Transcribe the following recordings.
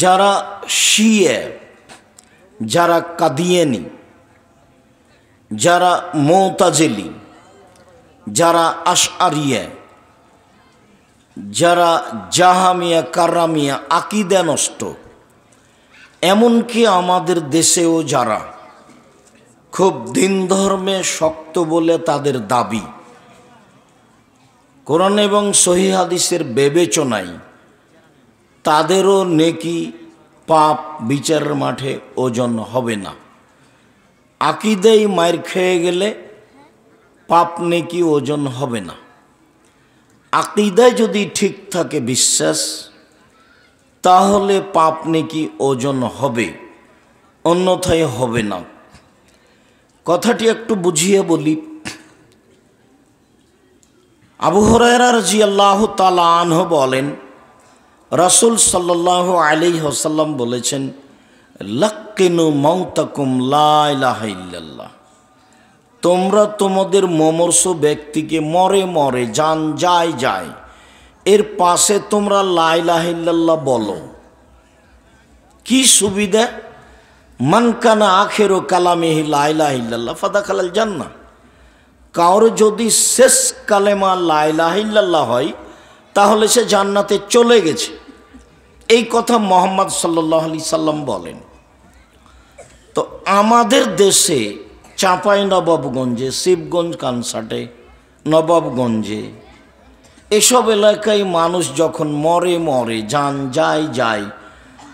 যারা শিয়া, যারা কাদিয়ানি, যারা মুতাজিলি, যারা আশআরিয়া, যারা জাহামিয়া কারামিয়া, আকীদা নষ্ট, এমনকি আমাদের দেশেও যারা খুব দিন ধর্মে শক্ত বলে তাদের দাবি, কোরআন এবং সহিহ হাদিসের বিবেচনায় তাদেরও নেকি পাপ বিচারের মাঠে ওজন হবে না। আকীদায় মার খেয়ে গেলে পাপ নেকি ওজন হবে না। আকীদায় যদি ঠিক থাকে বিশ্বাস, তাহলে পাপ নেকি ওজন হবে, অন্যথায় হবে না। কথাটি একটু বুঝিয়ে বলি। আবু হুরায়রা রাদিয়াল্লাহু তাআলা আনহু বলেন, রাসূল সাল্লাল্লাহু আলাইহি ওয়াসাল্লাম বলেছেন, লাক্কিনু মাউতাকুম লা ইলাহা ইল্লাল্লাহ। তোমরা তোমাদের মমর্ষ ব্যক্তিকে মরে মরে জান যায় যায় এর পাশে তোমরা লা ইলাহা ইল্লাল্লাহ বলো। কি সুবিধা? মান কানা আখিরু কালামিহি লা ইলাহা ইল্লাল্লাহ ফাদাখালাল জান্নাহ। কার যদি শেষ কালেমা লা ইলাহা ইল্লাল্লাহ হয়, তাহলে সে জান্নাতে চলে গেছে। এই কথা মুহাম্মদ সাল্লাল্লাহু আলাইহি সাল্লাম বলেন। তো আমাদের দেশে চাঁপাইনবাবগঞ্জে, শিবগঞ্জ কানসাটে, নবাবগঞ্জে এসব এলাকায় মানুষ যখন মরে মরে জান যায় যায়,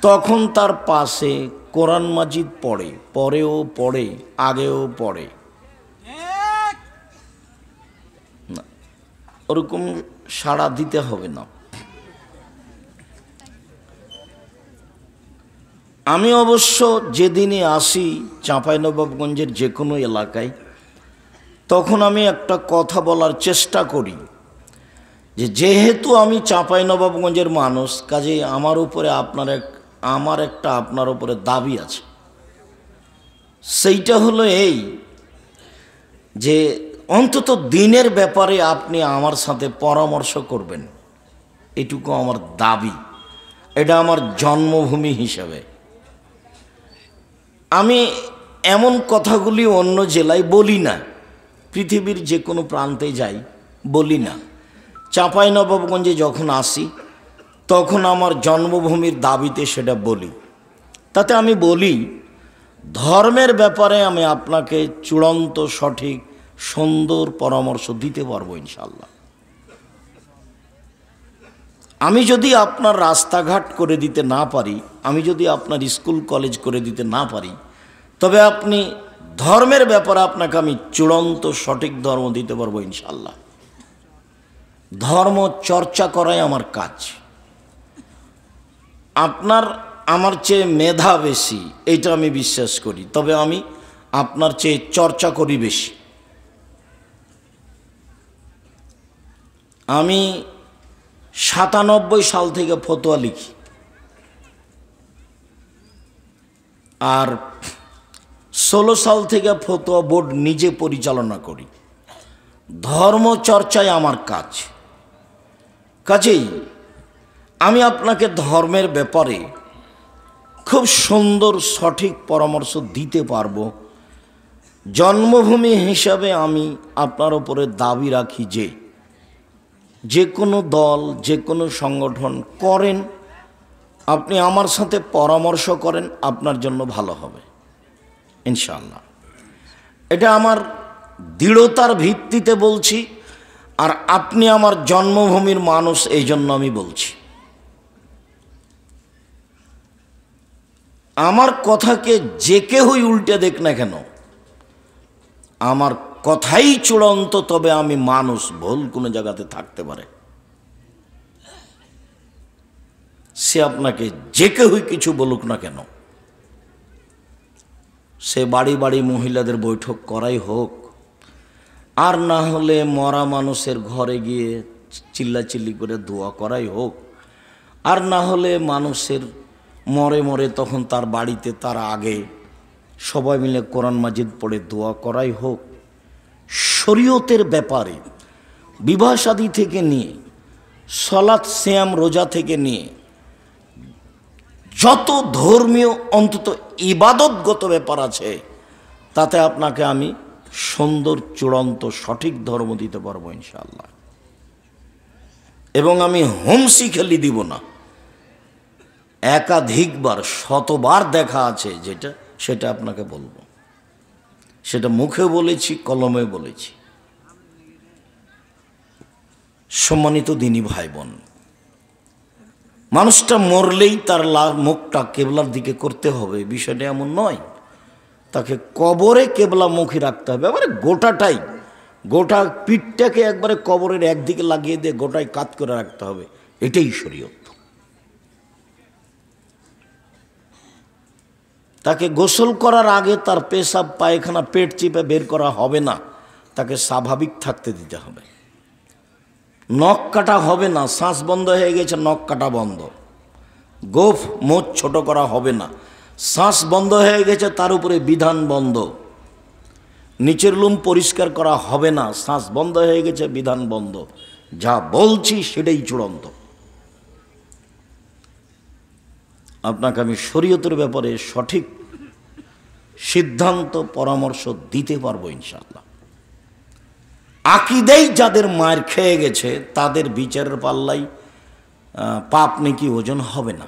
তখন তার পাশে কোরআন মাজিদ পড়ে, পরেও পড়ে, আগেও পড়ে। ওরকম সাড়া দিতে হবে না। আমি অবশ্য যেদিনই আসি চাঁপাইনবাবগঞ্জের যে কোনো এলাকায়, তখন আমি একটা কথা বলার চেষ্টা করি যে যেহেতু আমি চাঁপাইনবাবগঞ্জের মানুষ, কাজেই আমার উপরে আমার একটা আপনার উপরে দাবি আছে। সেইটা হলো এই যে অন্তত দিনের ব্যাপারে আপনি আমার সাথে পরামর্শ করবেন, এটুকু আমার দাবি। এটা আমার জন্মভূমি হিসাবে। আমি এমন কথাগুলি অন্য জেলায় বলি না, পৃথিবীর যে কোনো প্রান্তে যাই বলি না। চাঁপাইনবাবগঞ্জে যখন আসি তখন আমার জন্মভূমির দাবিতে সেটা বলি। তাতে আমি বলি, ধর্মের ব্যাপারে আমি আপনাকে চূড়ান্ত সঠিক সুন্দর পরামর্শ দিতে পারবো ইনশাআল্লাহ। আমি যদি আপনার রাস্তাঘাট করে দিতে না পারি, আমি যদি আপনার স্কুল কলেজ করে দিতে না পারি, তবে আপনি ধর্মের ব্যাপারে আপনাকে আমি চূড়ান্ত সঠিক ধর্ম দিতে পারবো ইনশাআল্লাহ। ধর্ম চর্চা করাই আমার কাজ। আপনার আমার চেয়ে মেধা বেশি, এইটা আমি বিশ্বাস করি, তবে আমি আপনার চেয়ে চর্চা করি বেশি। আমি 97 সাল থেকে ফতোয়া লিখি, আর 16 সাল থেকে ফতোয়া বোর্ড নিজে পরিচালনা করি। ধর্ম চর্চায় আমার কাজ। কাজেই আমি আপনাকে ধর্মের ব্যাপারে খুব সুন্দর সঠিক পরামর্শ দিতে পারবো। জন্মভূমি হিসাবে আমি আপনার উপরে দাবি রাখি যে কোনো দল, যে কোনো সংগঠন করেন, আপনি আমার সাথে পরামর্শ করেন, আপনার জন্য ভালো হবে ইনশাআল্লাহ। এটা আমার দৃঢ়তার ভিত্তিতে বলছি, আর আপনি আমার জন্মভূমির মানুষ, এই জন্য আমি বলছি। আমার কথাকে যে কেউই উল্টে দেখ না কেন, আমার কথাই চূড়ান্ত, তবে আমি মানুষ, ভুল কোনো জায়গাতে থাকতে পারে। সে আপনাকে যে কেউই কিছু বলুক না কেন, সে বাড়ি বাড়ি মহিলাদের বৈঠক করাই হোক, আর না হলে মরা মানুষের ঘরে গিয়ে চিল্লাচিল্লি করে দোয়া করাই হোক, আর না হলে মানুষের মরে মরে তখন তার বাড়িতে তার আগে সবাই মিলে কোরআন মাজিদ পড়ে দোয়া করাই হোক, শরীয়তের ব্যাপারে বিবাহ শাদী থেকে নিয়ে সালাত সিয়াম রোজা থেকে নিয়ে যত ধর্মীয় অন্তত ইবাদতগত ব্যাপার আছে তাতে আপনাকে আমি সুন্দর চূড়ান্ত সঠিক ধর্ম দিতে পারবো ইনশাআল্লাহ। এবং আমি হোমসি খেলি দিব না, একাধিকবার শতবার দেখা আছে যেটা, সেটা আপনাকে বলবো। সেটা মুখে বলেছি, কলমে বলেছি। সম্মানিত দিনী ভাই বোন, মানুষটা মরলেই তার মুখটা কেবলার দিকে করতে হবে বিষয়টা এমন নয়। তাকে কবরে কেবলামুখী রাখতে হবে, এবারে গোটাটাই, গোটা পিঠটাকে একবারে কবরের একদিকে লাগিয়ে দিয়ে গোটাই কাত করে রাখতে হবে, এটাই শরীয়ত। তাকে গোসল করার আগে তার পেশাব পায়খানা পেট চিপে বের করা হবে না, তাকে স্বাভাবিক থাকতে দিতে হবে। নখ কাটা হবে না, শ্বাস বন্ধ হয়ে গেছে নখ কাটা বন্ধ। গোফ মোচ ছোট করা হবে না, শ্বাস বন্ধ হয়ে গেছে তার উপরে বিধান বন্ধ। নিচের লুম পরিষ্কার করা হবে না, শ্বাস বন্ধ হয়ে গেছে বিধান বন্ধ। যা বলছি সেটাই চূড়ান্ত। আপনাকে আমি শরীয়তের ব্যাপারে সঠিক সিদ্ধান্ত পরামর্শ দিতে পারবো ইনশাআল্লাহ। আকিদাই যাদের মার খেয়ে গেছে তাদের বিচারের পাল্লাই পাপ নাকি ওজন হবে না।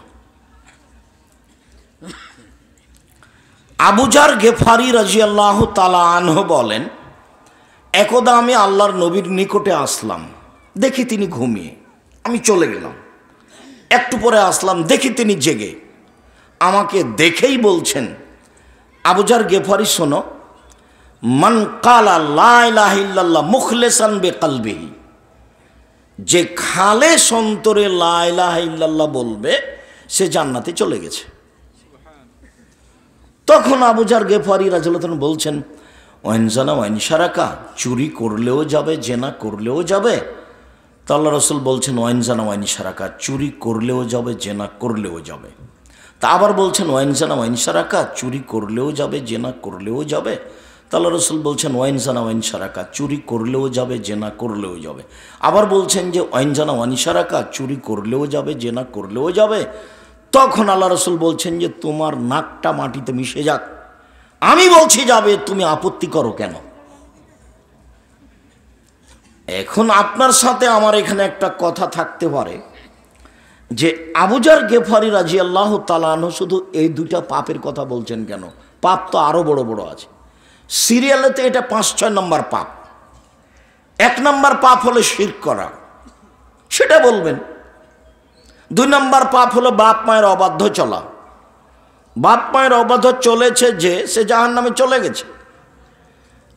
আবু যার গেফারি রাদিয়াল্লাহু তাআলা আনহু বলেন, একদা আমি আল্লাহর নবীর নিকটে আসলাম, দেখি তিনি ঘুমিয়ে, আমি চলে গেলাম। একটু পরে আসলাম, দেখি তিনি জেগে। আমাকে দেখেই বলছেন, আবু যার গেফারি শোনো, মান কালা লা ইলাহা ইল্লাল্লাহ মুখলিসান বিকলবিহি, যে খালেস অন্তরে লা ইলাহা ইল্লাল্লাহ বলবে সে জান্নাতে চলে গেছে। তখন আবু যার গেফারি রাদিয়াল্লাহু আনহু বলছেন, ওয়াইন জানা ওয়াইন শারাকা, চুরি করলেও যাবে, জেনা করলেও যাবে? তো আল্লাহ রাসূল বলছেন, ওয়াইন জানা ওয়াইন শারাকা, চুরি করলেও যাবে, জেনা করলেও যাবে। তা আবার বলছেন, ওয়াইন জানা ওয়াইন শারাকা, চুরি করলেও যাবে, জেনা করলেও যাবে। তা আল্লাহ রাসূল বলছেন, ওয়াইন জানা ওয়াইন শারাকা, চুরি করলেও যাবে, জেনা করলেও যাবে। আবার বলছেন যে ওয়াইন জানা ওয়াইন শারাকা, চুরি করলেও যাবে, জেনা করলেও যাবে। তখন আল্লাহ রাসূল বলছেন যে তোমার নাকটা মাটিতে মিশে যাক, আমি বলছি যাবে, তুমি আপত্তি করো কেন? এখন আপনার সাথে আমার এখানে একটা কথা থাকতে পারে যে আবু যার গেফারি রাদিয়াল্লাহু তাআলা আনহু শুধু এই দুইটা পাপের কথা বলছেন কেন? পাপ তো আরো বড় বড় আছে। সিরিয়ালেতে এটা ৫-৬ নম্বর পাপ। ১ নম্বর পাপ হলো শিরক করা, সেটা বলবেন। ২ নম্বর পাপ হলো বাপ মায়ের অবাধ্য চলা। বাপ মায়ের অবাধ্য চলেছে যে সে জাহান্নামে চলে গেছে।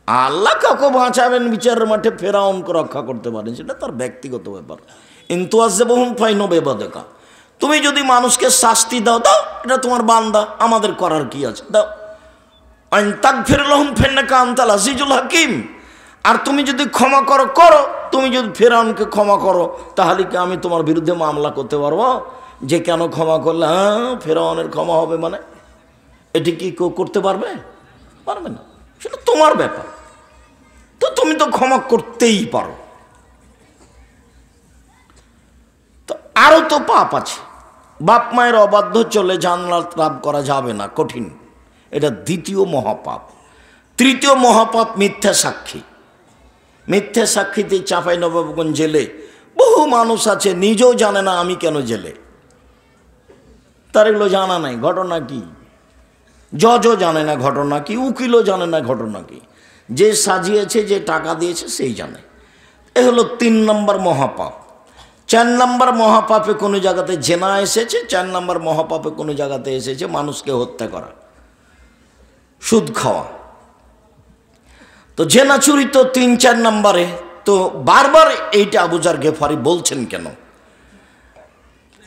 আল্লাহ কাউকে বাঁচাবেন বিচারের মাঠে, ফেরাউনকে রক্ষা করতে পারেন, সেটা তার ব্যক্তিগত ব্যাপার। ইনতুআযিবহুম ফাইন্নাহুম ইবাদুকা, তুমি যদি মানুষকে শাস্তি দাও দাও, এটা তোমার বান্দা, আমাদের করার কি আছে, দাও। আইন তাগফির লাহুম ফাইন্নাকা আনতাল আজিজুল হাকিম, আর তুমি যদি ক্ষমা করো করো, তুমি যদি ফেরাউনকে ক্ষমা করো তাহলে কি আমি তোমার বিরুদ্ধে মামলা করতে পারবো যে কেন ক্ষমা করলে? হ্যাঁ, ফেরাউনের ক্ষমা হবে মানে এটি কি কেউ করতে পারবে? পারবে না, সেটা তোমার ব্যাপার। তো তুমি তো ক্ষমা করতেই পারো। তো আরো তো পাপ আছে। বাপ মায়ের অবাধ্য চলে জান্নাত লাভ করা যাবে না, কঠিন, এটা দ্বিতীয় মহাপাপ। তৃতীয় মহাপাপ মিথ্যা সাক্ষী। মিথ্যা সাক্ষীতে চাঁপাইনবাবগঞ্জ জেলে বহু মানুষ আছে নিজেও জানে না আমি কেন জেলে, তার এগুলো জানা নাই ঘটনা কি। জজও জানে না ঘটনা কি, উকিলও জানে না ঘটনা কি, যে সাজিয়েছে, যে টাকা দিয়েছে সেই জানে। এ হলো ৩ নম্বর মহাপাপ। ৪ নম্বর মহাপাপে কোনো জায়গাতে জেনা এসেছে, ৪ নম্বর মহাপাপে কোনো জায়গাতে এসেছে মানুষকে হত্যা করা, সুদ খাওয়া। তো জেনা চুরি তো ৩-৪ নম্বরে। তো বারবার এইটা আবু যার গেফারি বলছেন কেন?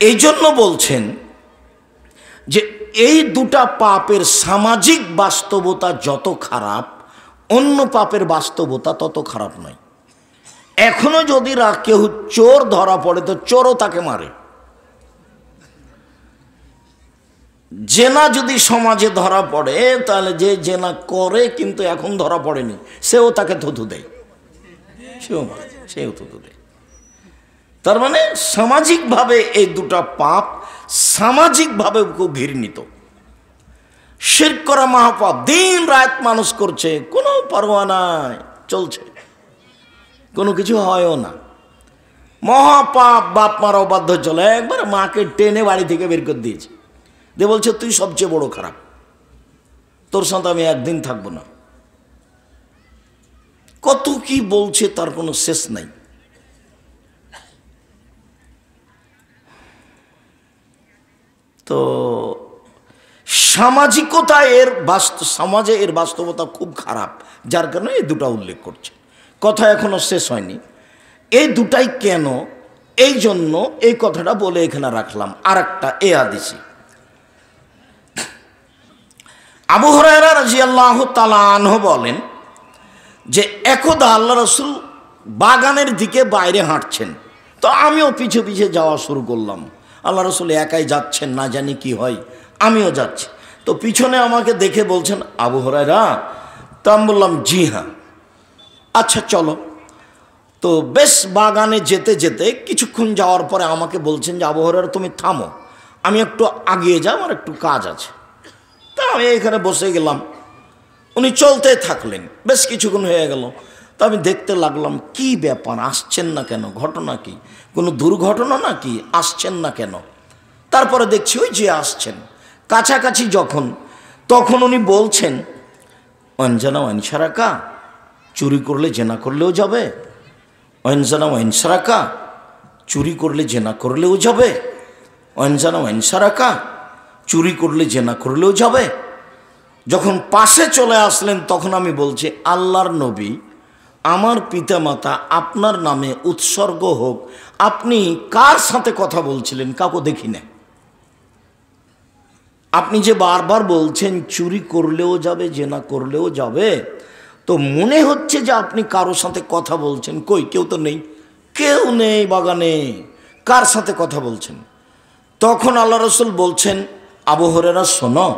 এই জন্য বলছেন যে এই দুটা পাপের সামাজিক বাস্তবতা যত খারাপ, অন্য পাপের বাস্তবতা তত খারাপ নয়। এখনো যদি কেউ চোর ধরা পড়ে তো চোরও তাকে মারে। জেনা যদি সমাজে ধরা পড়ে তাহলে যে জেনা করে কিন্তু এখন ধরা পড়েনি সেও তাকে থুতু দেয়, সেও থুতু দেয়। তার মানে সামাজিকভাবে এই দুটা পাপ সামাজিকভাবে খুব ঘৃণিত। শিরক করা মহাপাপ, দিন রাত মানুষ করছে, কোনো পরোয়া নাই, চলছে, কোনো কিছু হয়ও না। মহাপাপ, বাপ মারা অবাধ্য চলে, একবার মাকে টেনে বাড়ি থেকে বের করে দিয়েছে, দিয়ে বলছে তুই সবচেয়ে বড় খারাপ, তোর সাথে আমি একদিন থাকবো না। কত কি বলছে, তার কোনো শেষ নাই। তো সামাজিকতা সমাজে এর বাস্তবতা খুব খারাপ, যার কারণে এই দুটা উল্লেখ করছে। কথা এখনো শেষ হয়নি। এই দুটাই কেন, এই জন্য এই কথাটা বলে এখানে রাখলাম। আর একটা এ হাদিসে আবু হুরায়রা রাদিয়াল্লাহু তাআলা আনহু বলেন যে একদা আল্লাহ রাসূল বাগানের দিকে বাইরে হাঁটছেন, তো আমিও পিছে পিছে যাওয়া শুরু করলাম। আল্লাহ রাসূল একাই যাচ্ছেন, না জানি কি হয়, আমিও যাচ্ছি। তো পিছনে আমাকে দেখে বলছেন, আবু হুরায়রা। তো আমি বললাম, জি হ্যাঁ, আচ্ছা চলো। তো বেশ বাগানে যেতে যেতে কিছুক্ষণ যাওয়ার পরে আমাকে বলছেন যে আবু হুরায়রা তুমি থামো, আমি একটু আগিয়ে যাই, আমার একটু কাজ আছে। তা আমি এখানে বসে গেলাম, উনি চলতে থাকলেন, বেশ কিছুক্ষণ হয়ে গেল। তো আমি দেখতে লাগলাম কি ব্যাপার, আসছেন না কেন, ঘটনা কি, কোনো দুর্ঘটনা নাকি, আসছেন না কেন। তারপরে দেখছি ওই যে আসছেন, কাছাকাছি যখন, তখন উনি বলছেন, অঞ্জনা ওয়াইনসারাকা, চুরি করলে জেনা করলেও যাবে, অঞ্জনা ওয়াইনসারাকা, চুরি করলে জেনা করলেও যাবে, অঞ্জনা ওয়াইনসারাকা, চুরি করলে জেনা করলেও যাবে। যখন পাশে চলে আসলেন তখন আমি বলছি, আল্লাহর নবী, আমার পিতামাতা আপনার নামে উৎসর্গ হোক, আপনি কার সাথে কথা বলছিলেন, কাউকে দেখি না। আপনি যে বারবার বলছেন চুরি করলেও যাবে, জেনা করলেও যাবে, তো মনে হচ্ছে যে আপনি কারোর সাথে কথা বলছেন। কই, কেউ তো নেই, কেউ নেই বাগানে, কার সাথে কথা বলছেন? তখন আল্লাহ রাসূল বলছেন, আবু হুরায়রা শোনো,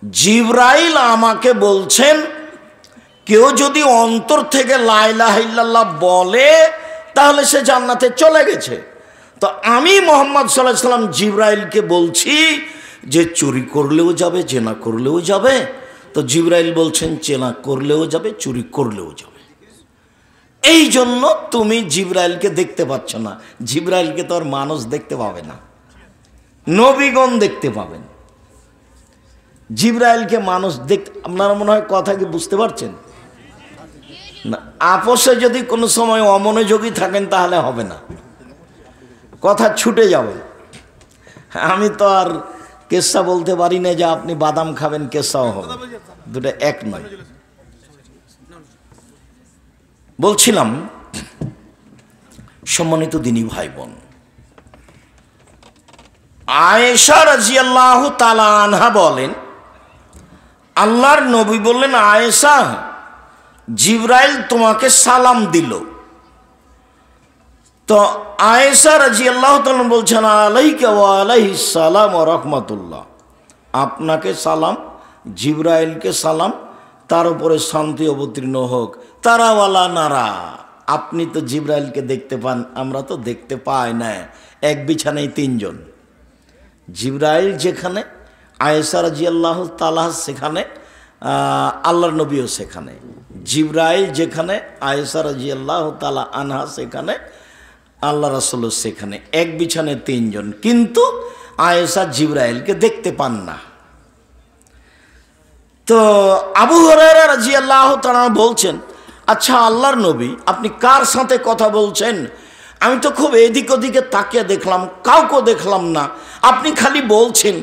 জিবরাইল আমাকে বলছেন কেউ যদি অন্তর থেকে লা ইলাহা ইল্লাল্লাহ বলে তাহলে সে জান্নাতে চলে গেছে। তো আমি মুহাম্মদ সাল্লাল্লাহু আলাইহি সাল্লাম জিবরাইলকে বলছি যে চুরি করলেও যাবে, জেনা করলেও যাবে। তো জিবরাইল বলছেন জেনা করলেও যাবে, চুরি করলেও যাবে। এই জন্য তুমি জিবরাইলকে দেখতে পাচ্ছ না। জিবরাইলকে তো আর মানুষ দেখতে পাবে না, নবীগণ দেখতে পাবেন। জিবরাইলকে মানুষ আপনারা মনে হয় কথা কি বুঝতে পারছেন না? আপোষে যদি কোনো সময় অমনোযোগী থাকেন তাহলে হবে না, কথা ছুটে যাবে। আমি তো আর কেসা বলতে পারি না যে আপনি বাদাম খাবেন, কেসাও হবে, দুটো এক নয়। বলছিলাম, সম্মানিত দিনী ভাই বোন, আয়েশা রাদিয়াল্লাহু তাআলা আনহা বলেন, আল্লাহর নবী বললেন, আয়েশা, জিবরাইল তোমাকে সালাম দিল। তো আয়েশা রাদিয়াল্লাহু তাআলা বলছেন, আলাইকা ওয়া আলাইহিস সালাম ওয়া রাহমাতুল্লাহ, আপনাকে সালাম, জিবরাইলকে সালাম, তার উপরে শান্তি অবতীর্ণ হোক। তারাওয়ালা নারা, আপনি তো জিবরাইলকে দেখতে পান, আমরা তো দেখতে পাই না। এক বিছানায় তিনজন, জিবরাইল যেখানে, আয়েশা রাদিয়াল্লাহু তাআলা সেখানে, আল্লাহর নবীও সেখানে। জিবরাইল যেখানে, আয়েশা রাদিয়াল্লাহু তাআলা আনহা সেখানে, আল্লাহ রাসূলও সেখানে, এক বিছানায় তিনজন। কিন্তু আয়েশা জিবরাইলকে দেখতে পান না। তো আবু হুরায়রা রাদিয়াল্লাহু তাআলা বলছেন, আচ্ছা আল্লাহর নবী, আপনি কার সাথে কথা বলছেন? আমি তো খুব এদিক ওদিকে তাকিয়ে দেখলাম, কাউকে দেখলাম না, আপনি খালি বলছেন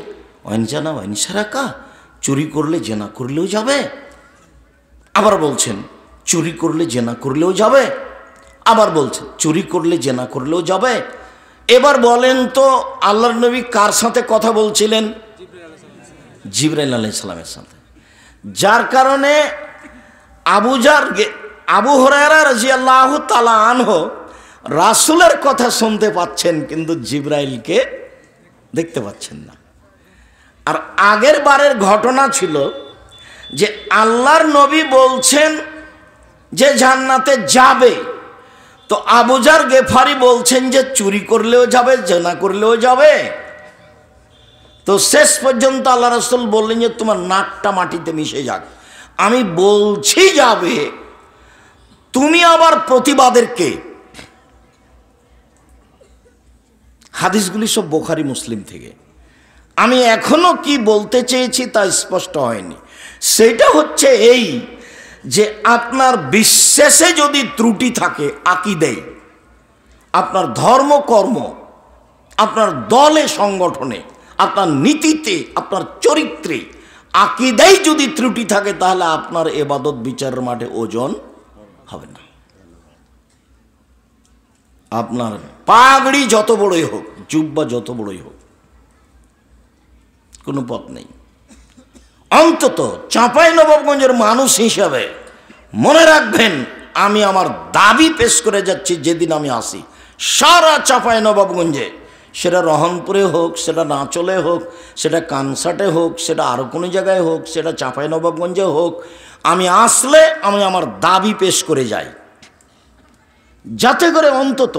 ওয়ানজানা ওয়ানসারাকা, চুরি করলে জেনা করলেও যাবে। আবার বলছেন চুরি করলে জেনা করলেও যাবে, আবার বলছেন চুরি করলে জেনা করলেও যাবে। এবার বলেন তো আল্লাহর নবী কার সাথে কথা বলছিলেন? জিবরাইল আলাইহিস সালামের সাথে। যার কারণে আবু হুরায়রা রাদিয়াল্লাহু তাআলা আনহু রাসূলের কথা শুনতে পাচ্ছেন, কিন্তু জিবরাইলকে দেখতে পাচ্ছেন না। আর আগের বারের ঘটনা ছিল যে আল্লাহর নবী বলছেন যে জান্নাতে যাবে, তো আবু যার গেফারি বলছেন যে চুরি করলেও যাবে, জেনা করলেও যাবে। তো শেষ পর্যন্ত আল্লাহ রাসূল বললেন যে তোমার নাকটা মাটিতে মিশে যাক, আমি বলছি যাবে, তুমি আবার প্রতিবাদের কে? হাদিসগুলি সব বুখারী মুসলিম থেকে। আমি এখনো কি বলতে চেয়েছি তা স্পষ্ট হয়নি। সেটা হচ্ছে এই যে আপনার বিশ্বাসে যদি ত্রুটি থাকে, আকীদায়, আপনার ধর্মকর্ম, আপনার দলে সংগঠনে, আপনার নীতিতে, আপনার চরিত্রে, আকীদায় যদি ত্রুটি থাকে, তাহলে আপনার ইবাদত বিচারের মাঠে ওজন হবে না। আপনার পাগড়ি যত বড়ই হোক, জুব্বা যত বড়ই হোক, কোনো পথ নেই। অন্তত চাঁপাইনবাবগঞ্জের মানুষ হিসাবে মনে রাখবেন, আমি আমার দাবি পেশ করে যাচ্ছি, যেদিন আমি আসি সারা চাঁপাইনবাবগঞ্জে, সেটা রহনপুরে হোক, সেটা নাচলে হোক, সেটা কানসাটে হোক, সেটা আরও কোনো জায়গায় হোক, সেটা চাঁপাইনবাবগঞ্জে হোক, আমি আসলে আমি আমার দাবি পেশ করে যাই, যাতে করে অন্তত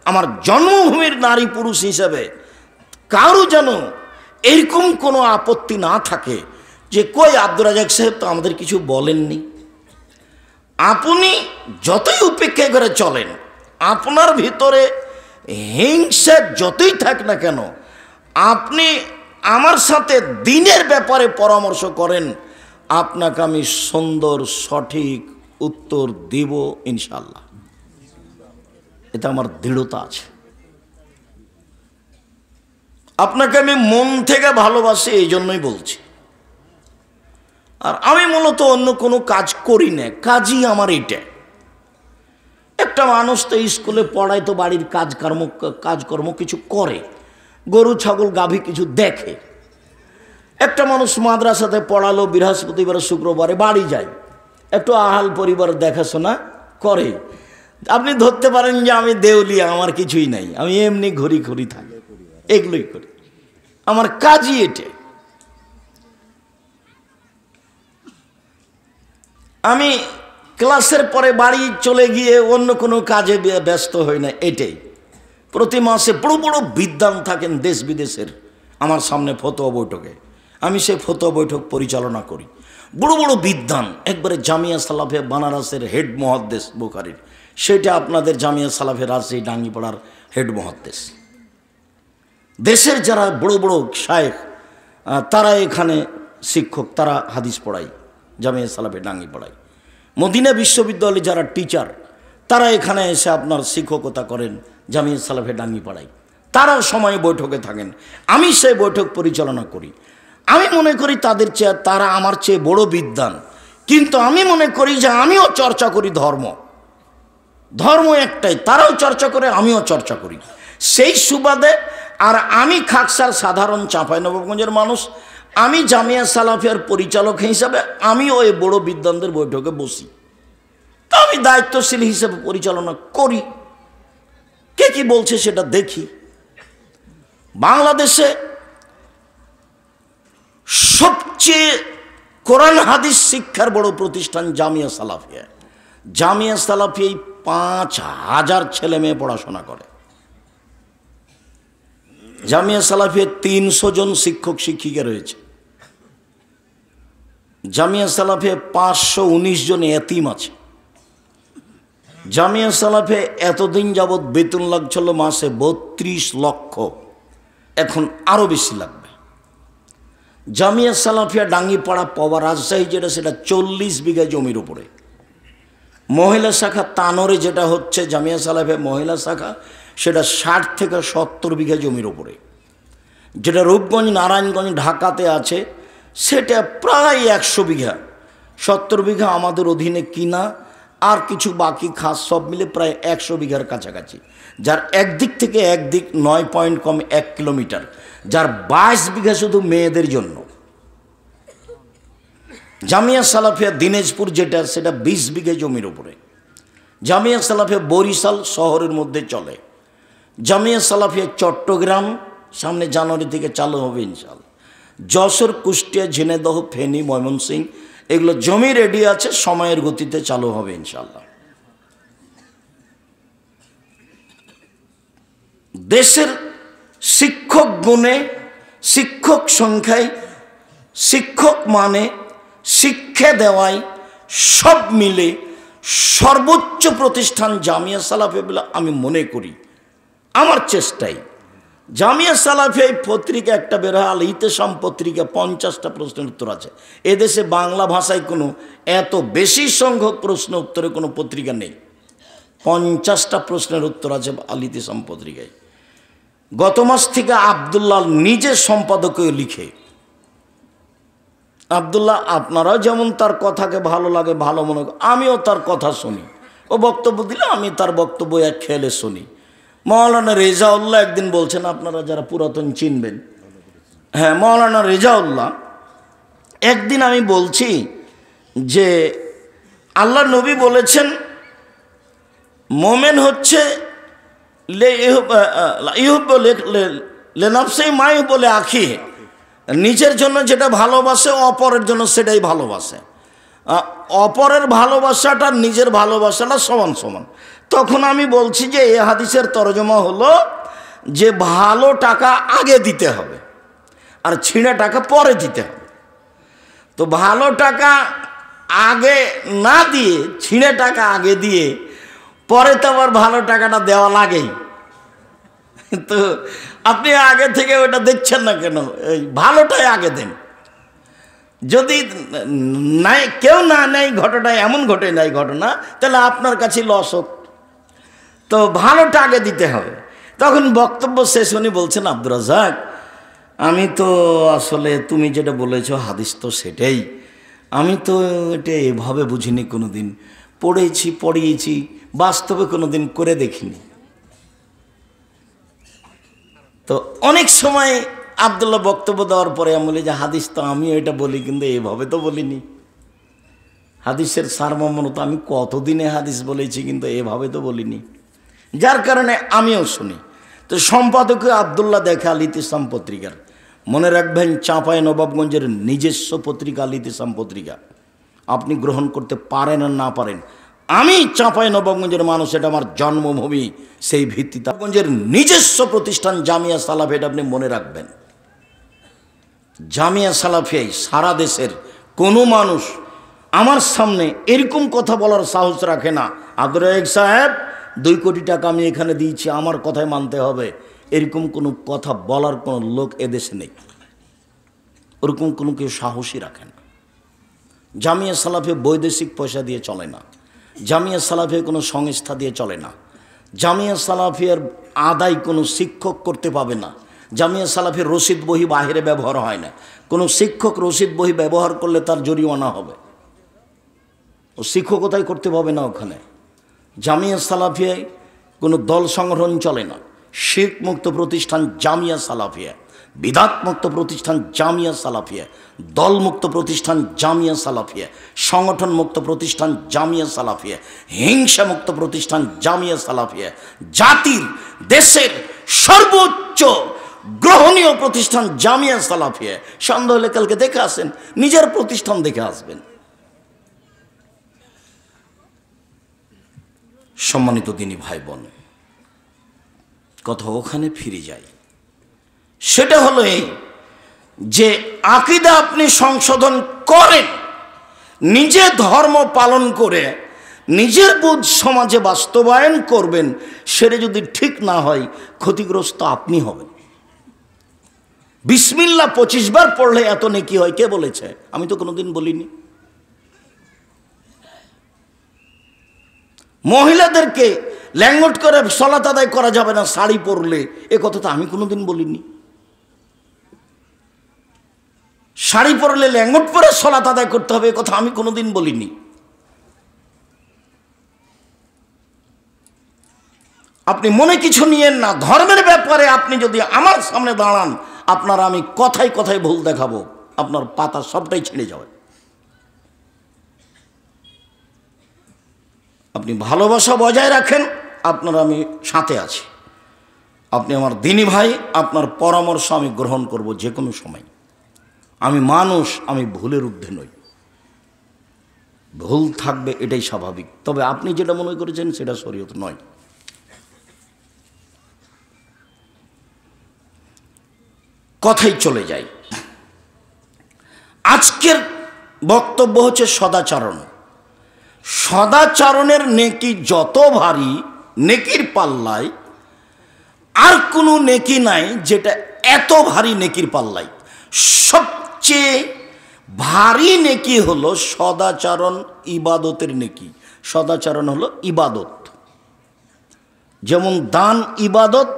আমার জন্মভূমির নারী পুরুষ হিসেবে কারো যেন এরকম কোনো আপত্তি না থাকে যে কই আব্দুর রাজ্জাক সাহেব তো আমাদের কিছু বলেননি। আপনি যতই উপেক্ষা করে চলেন, আপনার ভিতরে হিংসা যতই থাক না কেন, আপনি আমার সাথে দিনের ব্যাপারে পরামর্শ করেন, আপনাকে আমি সুন্দর সঠিক উত্তর দিব ইনশাল্লাহ। এটা আমার দৃঢ়তা আছে। আপনাকে আমি মন থেকে ভালোবাসি, এই জন্যই বলছি। আর আমি মূলত অন্য কোনো কাজ করি না, কাজই আমার এইটা। একটা মানুষ তো স্কুলে পড়ায়, তো বাড়ির কাজকর্ম কিছু করে, গরু ছাগল গাভী কিছু দেখে। একটা মানুষ মাদ্রাসাতে পড়ালো, বৃহস্পতিবার শুক্রবারে বাড়ি যায়, একটু আহাল পরিবার দেখাশোনা করে। আপনি ধরতে পারেন যে আমি দেউলিয়া, আমার কিছুই নাই, আমি এমনি ঘুরি ঘুরি থাকি, এগুলোই করি, আমার কাজই এটা। আমি ক্লাসের পরে বাড়ি চলে গিয়ে অন্য কোনো কাজে ব্যস্ত হই না, এটাই। প্রতি মাসে বড় বড় বিদ্বান থাকেন দেশ বিদেশের আমার সামনে ফতোয়া বৈঠকে, আমি সেই ফতোয়া বৈঠক পরিচালনা করি। বড় বড় বিদ্বান, একবারে জামিয়া সালাফে বানারসের হেড মুহাদ্দিস বুখারীর, সেটা আপনাদের জামিয়া সালাফে রাজশাহী ডাঙ্গিপাড়ার হেড মুহাদ্দিস। দেশের যারা বড় বড় শায়েখ, তারা এখানে শিক্ষক, তারা হাদিস পড়ায় জামিয়া সালাফে ডাঙ্গিপাড়ায়। মদিনা বিশ্ববিদ্যালয়ে যারা টিচার, তারা এখানে এসে আপনার শিক্ষকতা করেন জামিয়া সালাফে ডাঙ্গিপাড়ায়, তারাও সময় বৈঠকে থাকেন, আমি সেই বৈঠক পরিচালনা করি। আমি মনে করি তাদের চেয়ে তারা আমার চেয়ে বড় বিদ্বান, কিন্তু আমি মনে করি যে আমিও চর্চা করি ধর্ম একটাই, তারাও চর্চা করে, আমিও চর্চা করি, সেই সুবাদে। আর আমি খাকসার সাধারণ চাঁপাইনবাবগঞ্জের মানুষ, আমি জামিয়া সালাফিয়ার পরিচালক হিসাবে আমিও এই বড় বিদ্বানদের বৈঠকে বসি, তা আমি দায়িত্বশীল হিসেবে পরিচালনা করি। কে কি বলছে সেটা দেখি। বাংলাদেশে সবচেয়ে কোরআন হাদিস শিক্ষার বড় প্রতিষ্ঠান জামিয়া সালাফিয়া। জামিয়া সালাফিয়ায় ৫,০০০ ছেলে মেয়ে পড়াশোনা করে। জামিয়া সালাফিয়া ৩০০ জন শিক্ষক শিক্ষিকা রয়েছে। জামিয়া সালাফিয়া ৫১৯ জন এতিম আছে। জামিয়া সালাফিয়া এতদিন যাবৎ বেতন লাগছিল মাসে ৩২ লক্ষ, এখন আরও বেশি লাগবে। জামিয়া সালাফিয়া ডাঙ্গিপাড়া পবা রাজশাহী যেটা, সেটা ৪০ বিঘা জমির উপরে। মহিলা শাখা তানোরে যেটা হচ্ছে জামিয়া সালাফিয়া মহিলা শাখা, সেটা ৬০ থেকে ৭০ বিঘা জমির উপরে। যেটা রূপগঞ্জ নারায়ণগঞ্জ ঢাকাতে আছে, সেটা প্রায় ১০০ বিঘা। ৭০ বিঘা আমাদের অধীনে কিনা, আর কিছু বাকি খাস সব মিলে প্রায় ১০০ বিঘার কাছাকাছি, যার একদিক থেকে একদিক ৯ পয়েন্ট কম ১ কিলোমিটার, যার ২২ বিঘা শুধু মেয়েদের জন্য। জামিয়া সালাফিয়া দিনাজপুর যেটা, সেটা ২০ বিঘা জমির উপরে। জামিয়া সালাফিয়া বরিশাল শহরের মধ্যে চলে। জামিয়া সালাফিয়া চট্টগ্রাম সামনে জানুয়ারি থেকে চালু হবে ইনশাআল্লাহ। যশোর, কুষ্টিয়া, ঝিনাইদহ, ফেনী, ময়মনসিংহ এগুলো জমি রেডি আছে, সময়ের গতিতে চালু হবে ইনশাআল্লাহ। দেশের শিক্ষক গুণে, শিক্ষক সংখ্যায়, শিক্ষক মানে, শিক্ষা দেওয়ায় সব মিলে সর্বোচ্চ প্রতিষ্ঠান জামিয়া সালাফিয়া বলে আমি মনে করি। আমার চেষ্টাই জামিয়া সালাফিয়া পত্রিকা একটা বের হয়, আল ইতেসাম পত্রিকা, 50টা প্রশ্নের উত্তর আছে। এদেশে বাংলা ভাষায় কোনো এত বেশি সংখ্যক প্রশ্ন উত্তরে কোনো পত্রিকা নেই। 50টা প্রশ্নের উত্তর আছে আল ইতেসাম পত্রিকায়। গত মাস থেকে আব্দুল্লাহ নিজে সম্পাদকীয় লিখে। আব্দুল্লাহ আপনারাও যেমন তার কথাকে ভালো লাগে, ভালো মনে করে, আমিও তার কথা শুনি। ও বক্তব্য দিলে আমি তার বক্তব্য এক খেয়ালে শুনি। মৌলানা রেজাউল্লাহ একদিন বলছেন, আপনারা যারা পুরাতন চিনবেন, হ্যাঁ, মৌলানা রেজাউল্লাহ একদিন আমি বলছি যে আল্লাহ নবী বলেছেন মোমেন হচ্ছে বলে আখি, নিজের জন্য যেটা ভালোবাসে অপরের জন্য সেটাই ভালোবাসে। অপরের ভালোবাসাটা নিজের ভালোবাসাটা সমান সমান। তখন আমি বলছি যে এই হাদিসের তরজমা হলো যে ভালো টাকা আগে দিতে হবে আর ছিঁড়া টাকা পরে দিতে হবে। তো ভালো টাকা আগে না দিয়ে ছিঁড়ে টাকা আগে দিয়ে পরে তো আবার ভালো টাকাটা দেওয়া লাগেই। তো আপনি আগে থেকে ওটা দেখছেন না কেন? এই ভালোটাই আগে দেন। যদি নাই, কেউ না নেয়, ঘটনা এমন ঘটে নাই ঘটনা, তাহলে আপনার কাছে লস হোক। তো ভালোটা আগে দিতে হবে। তখন বক্তব্য শেষ উনি বলছেন, আব্দুর রাজ্জাক, আমি তো আসলে তুমি যেটা বলেছো হাদিস তো সেটাই, আমি তো এটা এভাবে বুঝিনি, কোনো দিন পড়েছি, পড়িয়েছি, বাস্তবে কোনো দিন করে দেখিনি। তো অনেক সময় আব্দুল্লাহ বক্তব্য দেওয়ার পরে আমি বলি যে হাদিস তো আমিও এটা বলি, কিন্তু এভাবে তো বলিনি। হাদিসের সারমর্ম তো আমি কতদিনে হাদিস বলেছি, কিন্তু এভাবে তো বলিনি, যার কারণে আমিও শুনি। তো সম্পাদক আব্দুল্লাহ দেখে আল ইতিসাম পত্রিকার, মনে রাখবেন চাঁপাই নবাবগঞ্জের নিজস্ব পত্রিকা আল ইতিসাম পত্রিকা। আপনি গ্রহণ করতে পারেন আর না পারেন, আমি চাঁপাই নবাবগঞ্জের মানুষ, এটা আমার জন্মভূমি, সেই ভিত্তিতে নবাবগঞ্জের নিজস্ব প্রতিষ্ঠান জামিয়া সালাফিয়া, এটা আপনি মনে রাখবেন। জামিয়া সালাফিয়াই সারা দেশের কোনো মানুষ আমার সামনে এরকম কথা বলার সাহস রাখে না, আব্দুর রাজ্জাক সাহেব 2 কোটি টাকা আমি এখানে দিয়েছি, আমার কথাই মানতে হবে, এরকম কোনো কথা বলার কোনো লোক এদেশে নেই। ওরকম কোনো কেউ সাহসই রাখে না। জামিয়া সালাফিয়া বৈদেশিক পয়সা দিয়ে চলে না, জামিয়া সালাফিয়া কোনো সংস্থা দিয়ে চলে না, জামিয়া সালাফিয়ার আদায় কোনো শিক্ষক করতে পাবে না, জামিয়া সালাফির রসিদ বহি বাহিরে ব্যবহার হয় না। কোনো শিক্ষক রসিদ বহি ব্যবহার করলে তার জরিমানা হবে, ও শিক্ষকতাই করতে পাবে না ওখানে। জামিয়া সালাফিয়ায় কোনো দল সংগঠন চলে না। শিরক মুক্ত প্রতিষ্ঠান জামিয়া সালাফিয়া, বিদাত মুক্ত প্রতিষ্ঠান জামিয়া সালাফিয়া, দল মুক্ত প্রতিষ্ঠান জামিয়া সালাফিয়া, সংগঠন মুক্ত প্রতিষ্ঠান জামিয়া সালাফিয়া, হিংসা মুক্ত প্রতিষ্ঠান জামিয়া সালাফিয়া, জাতির দেশের সর্বোচ্চ গ্রহণীয় প্রতিষ্ঠান জামিয়া সালাফিয়া। সন্দেহ হলে কালকে দেখে আসেন, নিজের প্রতিষ্ঠান দেখে আসবেন। সম্মানিত দিনী ভাই বোন, কথা ওখানে ফিরে যায়। সেটা হলো এই যে আকীদা আপনি সংশোধন করেন, নিজে ধর্ম পালন করে নিজের বুঝ সমাজে বাস্তবায়ন করবেন, সেটা যদি ঠিক না হয় ক্ষতিগ্রস্ত আপনি হবেন। বিসমিল্লাহ 25 বার পড়লে এত নেকি হয়, কে বলেছে? আমি তো কোনোদিন বলিনি। মহিলাদেরকে ল্যাঙ্গট করে সালাত আদায় করা যাবে না শাড়ি পরলে, এ কথা তো আমি কোনোদিন বলিনি। শাড়ি পরলে ল্যাঙ্গট পরে সালাত আদায় করতে হবে, এ কথা আমি কোনোদিন বলিনি। আপনি মনে কিছু নিয়েন না, ধর্মের ব্যাপারে আপনি যদি আমার সামনে দাঁড়ান, আপনার আমি কথায় কথায় ভুল দেখাবো, আপনার পাতা সবটাই ছিঁড়ে যাবে। আপনি ভালোবাসা বজায় রাখেন, আপনার আমি সাথে আছি, আপনি আমার দিনী ভাই, আপনার পরামর্শ আমি গ্রহণ করব যে কোনো সময়। আমি মানুষ, আমি ভুলের ঊর্ধ্বে নই, ভুল থাকবে এটাই স্বাভাবিক, তবে আপনি যেটা মনে করেছেন সেটা শরীয়ত নয়। কথাই চলে যায়। আজকের বক্তব্য হচ্ছে সদাচরণ। সদাচরণের নেকি যত ভারী, নেকির পাল্লায় আর কোনো নেকি নাই যেটা এত ভারী নেকির পাল্লায়। সবচেয়ে ভারী নেকি হলো সদাচরণ, ইবাদতের নেকি। সদাচরণ হলো ইবাদত। যেমন দান ইবাদত,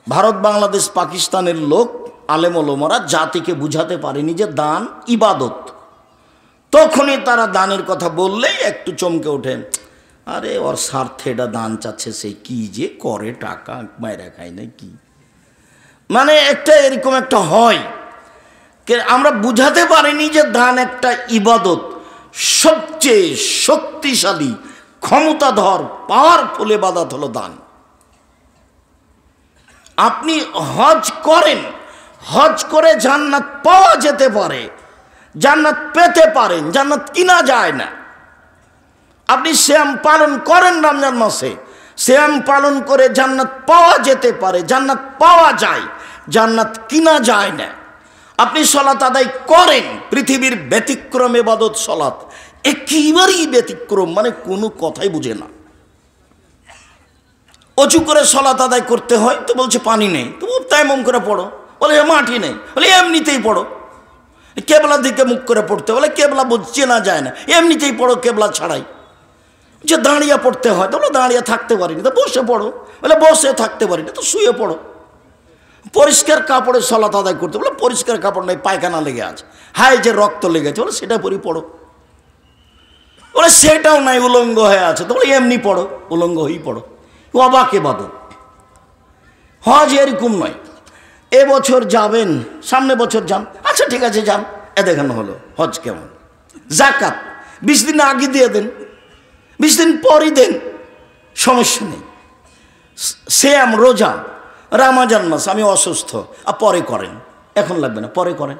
ভারত বাংলাদেশ পাকিস্তানের লোক আলেম ওলামারা জাতিকে বুঝাতে পারেনি যে দান ইবাদত। তখনই তারা দানের কথা বললেই একটু চমকে ওঠেন, আরে ওর স্বার্থে এটা দান চাচ্ছে, সে কি যে করে, টাকা মায়েরা খায় না কি, মানে একটা এরকম একটা হয়। আমরা বুঝাতে পারিনি যে দান একটা ইবাদত। সবচেয়ে শক্তিশালী, ক্ষমতাধর, পাওয়ারফুল ইবাদত হলো দান। আপনি হজ করেন, হজ করে জান্নাত পাওয়া যেতে পারে, জান্নাত পেতে পারেন, জান্নাত কিনা যায় না। আপনি সিয়াম পালন করেন রমজান মাসে, সিয়াম পালন করে জান্নাত পাওয়া যেতে পারে, জান্নাত পাওয়া যায়, জান্নাত কিনা যায় না। আপনি সলাত আদায় করেন, পৃথিবীর ব্যতিক্রম ইবাদত সলাত, একেবারেই ব্যতিক্রম, মানে কোনো কথাই বুঝে না। অজু করে সলাত আদায় করতে হয় তো বলছে পানি নেই, তো তাইমম করে পড়ো, বলে মাটি নেই, বলে এমনিতেই পড়ো। কেবলা দিকে মুখ করে পড়তে বলে কেবলা চেনা যায় না, এমনিতেই পড়ো কেবলা ছাড়াই। যে দাঁড়িয়ে পড়তে হয় তো বলে দাঁড়িয়ে থাকতে পারিনি, তো বসে পড়ো, বলে বসে থাকতে পারিনি, তো শুয়ে পড়ো। পরিষ্কার কাপড়ে সলাত আদায় করতে বলে পরিষ্কার কাপড় নেই, পায়খানা লেগে আছে, হায় যে রক্ত লেগেছে, বলে সেটা পরি পড়ো। বলে সেটাও নাই, উলঙ্গ হয়ে আছে, তো বলে এমনি পড়ো, উলঙ্গ হয়েই পড়ো। অবাক ইবাদত। হজ এরকম নয়, এবছর যাবেন, সামনে বছর যান, আচ্ছা ঠিক আছে যান, এ দেখানো হলো হজ কেমন। জাকাত 20 দিন আগে দিয়ে দেন, 20 দিন পরই দেন, সমস্যা নেই। সিয়াম রোজা, রমজান মাস আমি অসুস্থ, আর পরে করেন, এখন লাগবে না, পরে করেন,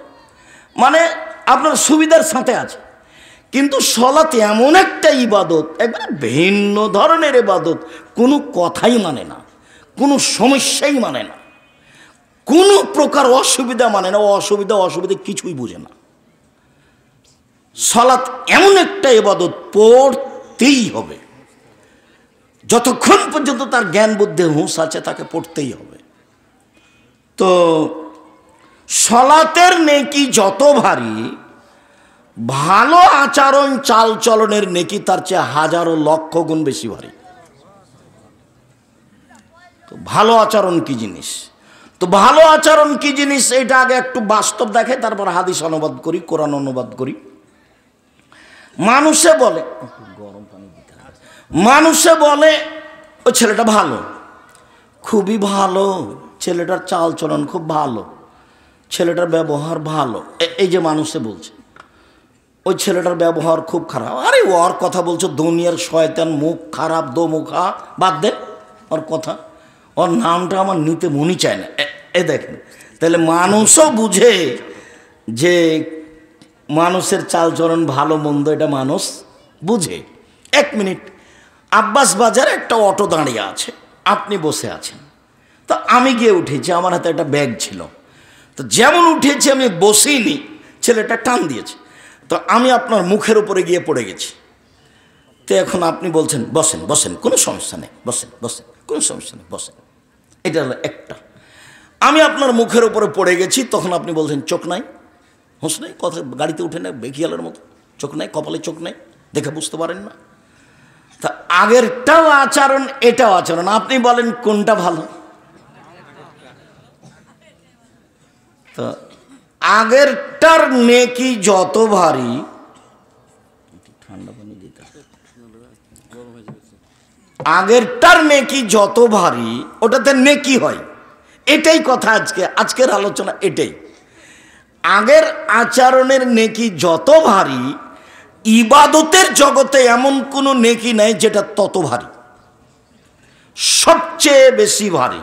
মানে আপনার সুবিধার সাথে আছে। কিন্তু সলাত এমন একটা ইবাদত, একবারে ভিন্ন ধরনের ইবাদত, কোনো কথাই মানে না, কোনো সমস্যাই মানে না, কোনো প্রকার অসুবিধা মানে না, অসুবিধা কিছুই বুঝে না। সলাত এমন একটা ইবাদত, পড়তেই হবে, যতক্ষণ পর্যন্ত তার জ্ঞান বুদ্ধি হুঁশ আছে তাকে পড়তেই হবে। তো সলাতের নেকি যত ভারী, ভালো আচরণ চাল চলনের নেকি তার চেয়ে হাজারো লক্ষ গুণ বেশি ভারী। তো ভালো আচরণ কি জিনিস, তো ভালো আচরণ কি জিনিস এটা আগে একটু বাস্তব দেখে, তারপর হাদিস অনুবাদ করি, কোরআন অনুবাদ করি। মানুষে বলে, মানুষে বলে ওই ছেলেটা ভালো, খুবই ভালো, ছেলেটার চাল চলন খুব ভালো, ছেলেটার ব্যবহার ভালো। এই যে মানুষে বলছে ওই ছেলেটার ব্যবহার খুব খারাপ, আরে ওর কথা বলছো, দুনিয়ার শয়তান, মুখ খারাপ, দোমুখা, বাদ দে ওর কথা, ওর নামটা আমার নিতে মনই চায় না। এ দেখেন, তাহলে মানুষও বুঝে যে মানুষের চালচলন ভালো মন্দ, এটা মানুষ বুঝে। 1 মিনিট, আব্বাস বাজারে একটা অটো দাঁড়িয়ে আছে, আপনি বসে আছেন, তো আমি গিয়ে উঠেছি, আমার হাতে একটা ব্যাগ ছিল, তো যেমন উঠেছি আমি বসিনি, ছেলেটা টান দিয়েছে, তো আমি আপনার মুখের উপরে গিয়ে পড়ে গেছি। তো এখন আপনি বলছেন বসেন বসেন, কোনো সমস্যা নেই, বসেন বসেন, কোনো সমস্যা নেই, বসেন। এটা হলো একটা। আমি আপনার মুখের উপরে পড়ে গেছি, তখন আপনি বলছেন চোখ নাই, হুঁশ নাই, কথা গাড়িতে উঠে না বেখিয়ালের মতো, চোখ নাই, কপালে চোখ নাই, দেখে বুঝতে পারেন না। তা আগেরটাও আচরণ, এটাও আচরণ, আপনি বলেন কোনটা ভালো? তো আগেরটার নেকি যত ভারী, ঠান্ডা পানি দিতে, আগেরটার নেকি যত ভারী ওটাতে নেকি হয়, এটাই কথা আজকের আলোচনা এটাই। আগের আচরণের নেকি যত ভারী, ইবাদতের জগতে এমন কোনো নেকি নাই যেটা তত ভারী, সবচেয়ে বেশি ভারী,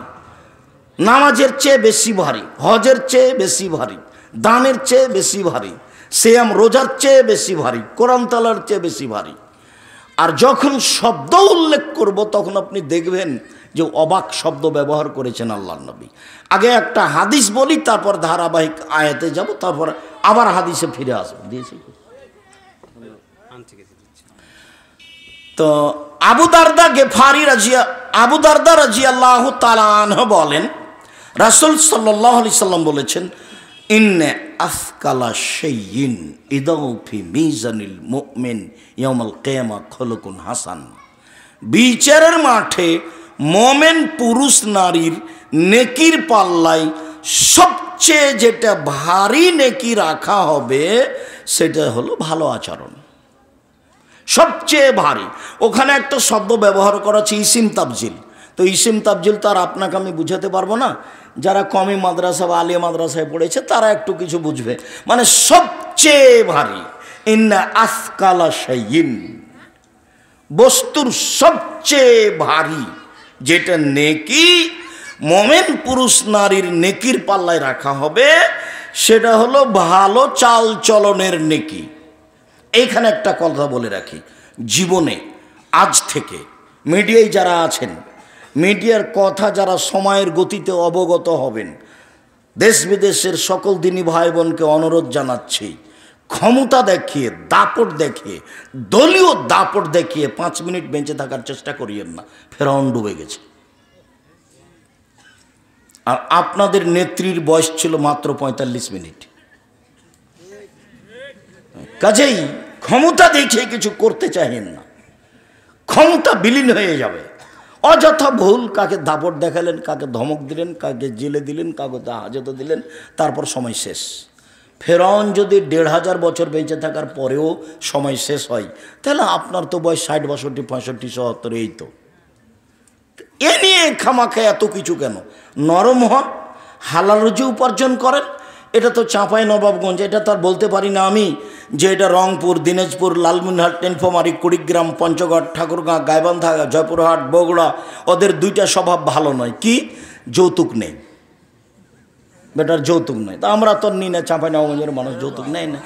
নামাজের চেয়ে বেশি ভারী, হজের চেয়ে বেশি ভারী, দানের চেয়ে বেশি ভারী, সিয়াম রোজার চেয়ে বেশি ভারী, কোরআন তেলাওয়াতের চেয়ে বেশি ভারী। আর যখন শব্দ উল্লেখ করব তখন আপনি দেখবেন যে অবাক শব্দ ব্যবহার করেছেন আল্লাহর নবী। আগে একটা হাদিস বলি, তারপর ধারাবাহিক আয়াতে যাব, তারপর আবার হাদিসে ফিরে আসবো। দিয়েছি তো আবু দারদা রাদিয়াল্লাহু তাআলা আনহু বলেন, রাসূল সাল্লাল্লাহু আলাইহি সাল্লাম বলেছেন, ইন্না আসকালা শাইইন ইদাউ ফি মিজানিল মুমিন ইয়াউমাল কিয়ামা খুলুকুন হাসান। বিচারের মাঠে মোমেন পুরুষ নারীর নেকির পাল্লায় সবচেয়ে যেটা ভারী নেকি রাখা হবে সেটা হলো ভালো আচরণ। সবচেয়ে ভারী। ওখানে একটা শব্দ ব্যবহার করা হচ্ছে ইসিম তাবজিল। তো ইসিম তাবজিল তো আর আপনাকে আমি বুঝাতে পারবো না, যারা কমি মাদ্রাসা বা আলিয়া মাদ্রাসায় পড়েছে তারা একটু কিছু বুঝবে। মানে সবচেয়ে ভারী, ইন্না আসকালা শাইইন, বস্তুর সবচেয়ে ভারী যেটা নেকি মোমেন পুরুষ নারীর নেকির পাল্লায় রাখা হবে সেটা হলো ভালো চাল চলনের নেকি। এইখানে একটা কথা বলে রাখি, জীবনে আজ থেকে মিডিয়ায় যারা আছেন, মিডিয়ার কথা যারা সময়ের গতিতে অবগত হবেন, দেশ বিদেশের সকল দিনী ভাই বোনকে অনুরোধ জানাচ্ছি, ক্ষমতা দেখিয়ে, দাপট দেখিয়ে, দলীয় দাপট দেখিয়ে 5 মিনিট বেঁচে থাকার চেষ্টা করিয়েন না। ফেরাউন ডুবে গেছে। আর আপনাদের নেত্রীর বয়স ছিল মাত্র 45 মিনিট। কাজেই ক্ষমতা দেখিয়ে কিছু করতে চাইেন না, ক্ষমতা বিলীন হয়ে যাবে। অযথা ভুল, কাকে দাপট দেখালেন, কাকে ধমক দিলেন, কাকে জেলে দিলেন, কাকে হাজতে দিলেন, তারপর সময় শেষ। ফেরাউন যদি 1500 বছর বেঁচে থাকার পরেও সময় শেষ হয়, তাহলে আপনার তো বয়স 60, 62, 65, 77, এই তো। এ নিয়ে খামাখা এত কিছু কেন? নরম হন, হালাল রুজি উপার্জন করেন। এটা তো চাঁপাই নবাবগঞ্জ, এটা তো আর বলতে পারি না আমি যে এটা রংপুর, দিনাজপুর, লালমনিরহাট, টেনফামারী, কুড়িগ্রাম, পঞ্চগড়, ঠাকুরগাঁ, গাইবান্ধা, জয়পুরহাট, বগুড়া, ওদের দুইটা স্বভাব ভালো নয়। কি? যৌতুক নেই, বেটার যৌতুক নেই। তা আমরা তো নিই না, চাঁপাই নবাবগঞ্জের মানুষ যৌতুক নেই না।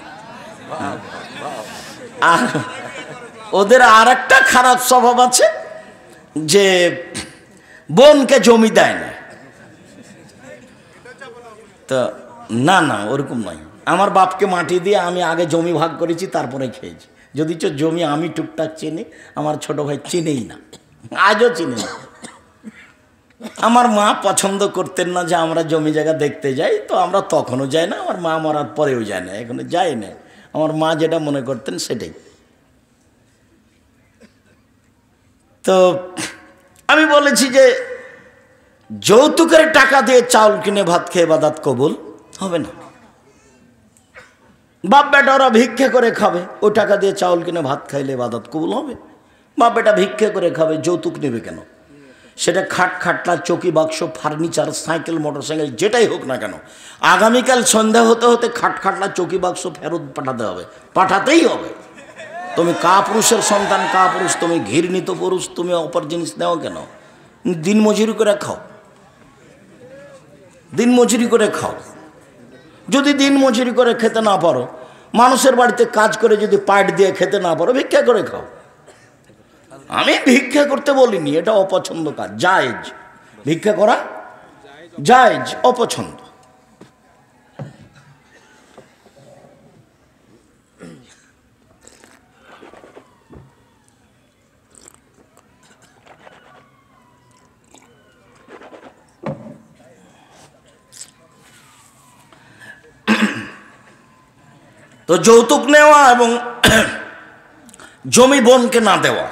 আর ওদের আর একটা খারাপ স্বভাব আছে যে বোনকে জমি দেয় না। তো না না, ওরকম নয়। আমার বাপকে মাটি দিয়ে আমি আগে জমি ভাগ করেছি, তারপরে খেয়েছি। যদিচ জমি আমি টুকটাক চিনি, আমার ছোট ভাই চিনেই না, আজও চিনি না। আমার মা পছন্দ করতেন না যে আমরা জমি জায়গা দেখতে যাই, তো আমরা তখনও যাই না, আমার মা মরার পরেও যায় না, এখনো যাই না। আমার মা যেটা মনে করতেন সেটাই। তো আমি বলেছি যে যৌতুকের টাকা দিয়ে চাউল কিনে ভাত খেয়ে ইবাদত কবুল হবে না। বাপ বেটা ওরা ভিক্ষে করে খাবে, ওই টাকা দিয়ে চাউল কিনে ভাত খাইলে ইবাদত কবুল হবে? বাপ বেটা ভিক্ষে করে খাবে, যৌতুক নেবে কেন? সেটা খাট খাটলা, চৌকি বাক্স, ফার্নিচার, সাইকেল, মোটরসাইকেল, যেটাই হোক না কেন, আগামীকাল সন্ধ্যা হতে হতে খাট খাটলা, চৌকি বাক্স ফেরত পাঠাতে হবে, পাঠাতেই হবে। তুমি কা পুরুষের সন্তান, কা পুরুষ, তুমি ঘৃণিত পুরুষ, তুমি অপর জিনিস নেও কেন? দিন মজুরি করে খাও, দিন মজুরি করে খাও। যদি দিন মজুরি করে খেতে না পারো, মানুষের বাড়িতে কাজ করে যদি পাট দিয়ে খেতে না পারো, ভিক্ষা করে খাও। আমি ভিক্ষা করতে বলিনি, এটা অপছন্দ কাজ, জায়েজ। ভিক্ষা করা জায়েজ, অপছন্দ। তো যৌতুক নেওয়া এবং জমি বোনকে না দেওয়া,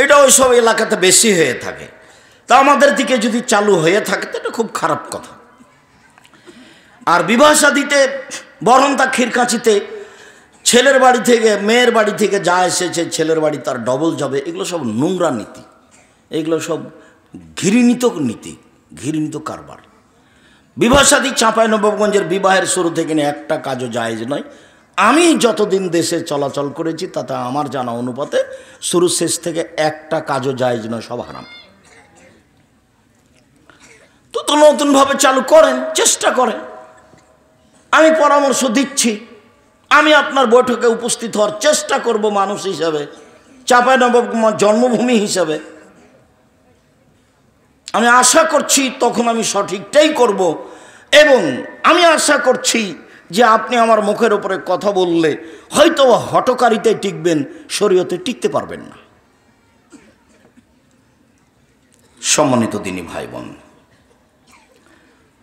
এটা ওই সব এলাকাতে বেশি হয়ে থাকে। তা আমাদের দিকে যদি চালু হয়ে থাকে তো এটা খুব খারাপ কথা। আর বিবাহ শাদীতে বরং তা ক্ষীরকাঁচিতে ছেলের বাড়ি থেকে, মেয়ের বাড়ি থেকে যা এসেছে ছেলের বাড়ি তার ডবল যাবে, এগুলো সব নোংরা নীতি, এগুলো সব ঘৃণিত নীতি, ঘৃণিত কারবার। বিবাহ শাদী চাঁপাইনবাবগঞ্জের বিবাহের শুরু থেকে নিয়ে একটা কাজও জায়েজ নয়। আমি যতদিন দেশে চলাচল করেছি তাতে আমার জানা অনুপাতে শুরু শেষ থেকে একটা কাজও জায়েজ নয়, সব হারাম। তো নতুনভাবে চালু করেন, চেষ্টা করেন। আমি পরামর্শ দিচ্ছি, আমি আপনার বৈঠকে উপস্থিত হওয়ার চেষ্টা করব মানুষ হিসাবে, চাঁপাইনবাবগঞ্জ জন্মভূমি হিসাবে। আমি আশা করছি তখন আমি সঠিকটাই করব, এবং আমি আশা করছি যে আপনি আমার মুখের উপরে কথা বললে হয়তো হটকারিতায় টিকবেন, শরীয়তে টিকতে পারবেন না। সম্মানিত দিনী ভাই বোন,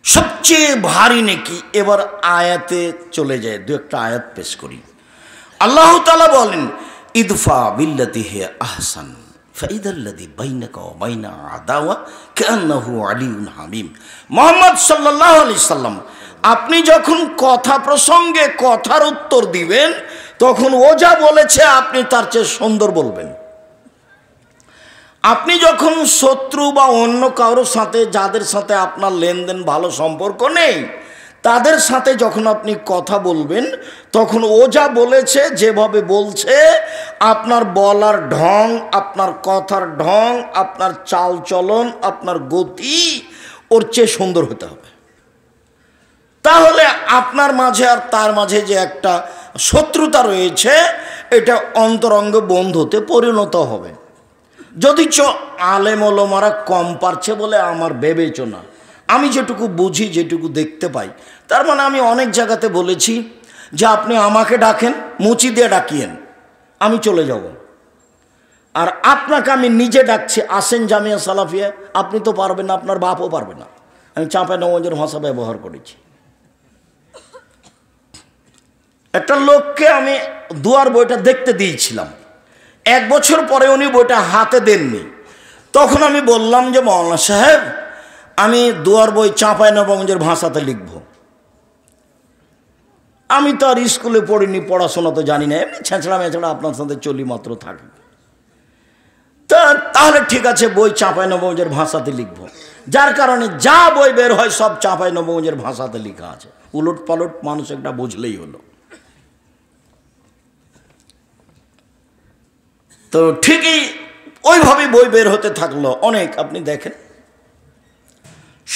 সবচেয়ে ভারী নেকি এবার আয়াতে চলে যায়। দু একটা আয়াত পেশ করি। আল্লাহ তাআলা বলেন, ইদফা বিল্লাতি হিয়া আহসান ফাইদাল্লাযী বাইনাকা ওয়া বাইনা আদাওয়া কান্নাহু আলিয়্যুন হামীম। মুহাম্মদ সাল্লাল্লাহু আলাইহি সাল্লাম, আপনি যখন কথা প্রসঙ্গে কথার উত্তর দিবেন, তখন ও যা বলেছে আপনি তার চেয়ে সুন্দর বলবেন। আপনি যখন শত্রু বা অন্য কারোর সাথে, যাদের সাথে আপনার লেনদেন ভালো সম্পর্ক নেই, তাদের সাথে যখন আপনি কথা বলবেন, তখন ও যা বলেছে, যেভাবে বলছে, আপনার বলার ঢং, আপনার কথার ঢং, আপনার চাল চলন, আপনার গতি ওর চেয়ে সুন্দর হতে হবে। তাহলে আপনার মাঝে আর তার মাঝে যে একটা শত্রুতা রয়েছে, এটা অন্তরঙ্গ বন্ধুতে পরিণত হবে। যদি আলেম ওলামারা কম পারছে বলে আমার বিবেচনা, আমি যেটুকু বুঝি, যেটুকু দেখতে পাই, তার মানে আমি অনেক জায়গাতে বলেছি যে আপনি আমাকে ডাকেন, মুচি দিয়ে ডাকিয়েন, আমি চলে যাব। আর আপনাকে আমি নিজে ডাকছি, আসেন জামিয়া সালাফিয়া, আপনি তো পারবেন না, আপনার বাপও পারবে না। আমি চাঁপাইনবাবগঞ্জের ভাষা ব্যবহার করেছি। একটা লোককে আমি দুয়ার বইটা দেখতে দিয়েছিলাম, 1 বছর পরে উনি বইটা হাতে দেননি। তখন আমি বললাম যে মাওলানা সাহেব, আমি দুয়ার বই চাঁপাইনবাবগঞ্জের ভাষাতে লিখব। আমি তো আর স্কুলে পড়িনি, পড়াশোনা তো জানি না, এমনি ছেঁচড়া মেছড়া আপনার সাথে চলি মাত্র থাকি। তাহলে ঠিক আছে, বই চাঁপাইনবাবগঞ্জের ভাষাতে লিখব। যার কারণে যা বই বের হয় সব চাঁপাইনবাবগঞ্জের ভাষাতে লেখা আছে। উলট পালট মানুষ একটা বুঝলেই হলো। তো ঠিকই ওইভাবে বই বের হতে থাকলো অনেক। আপনি দেখেন,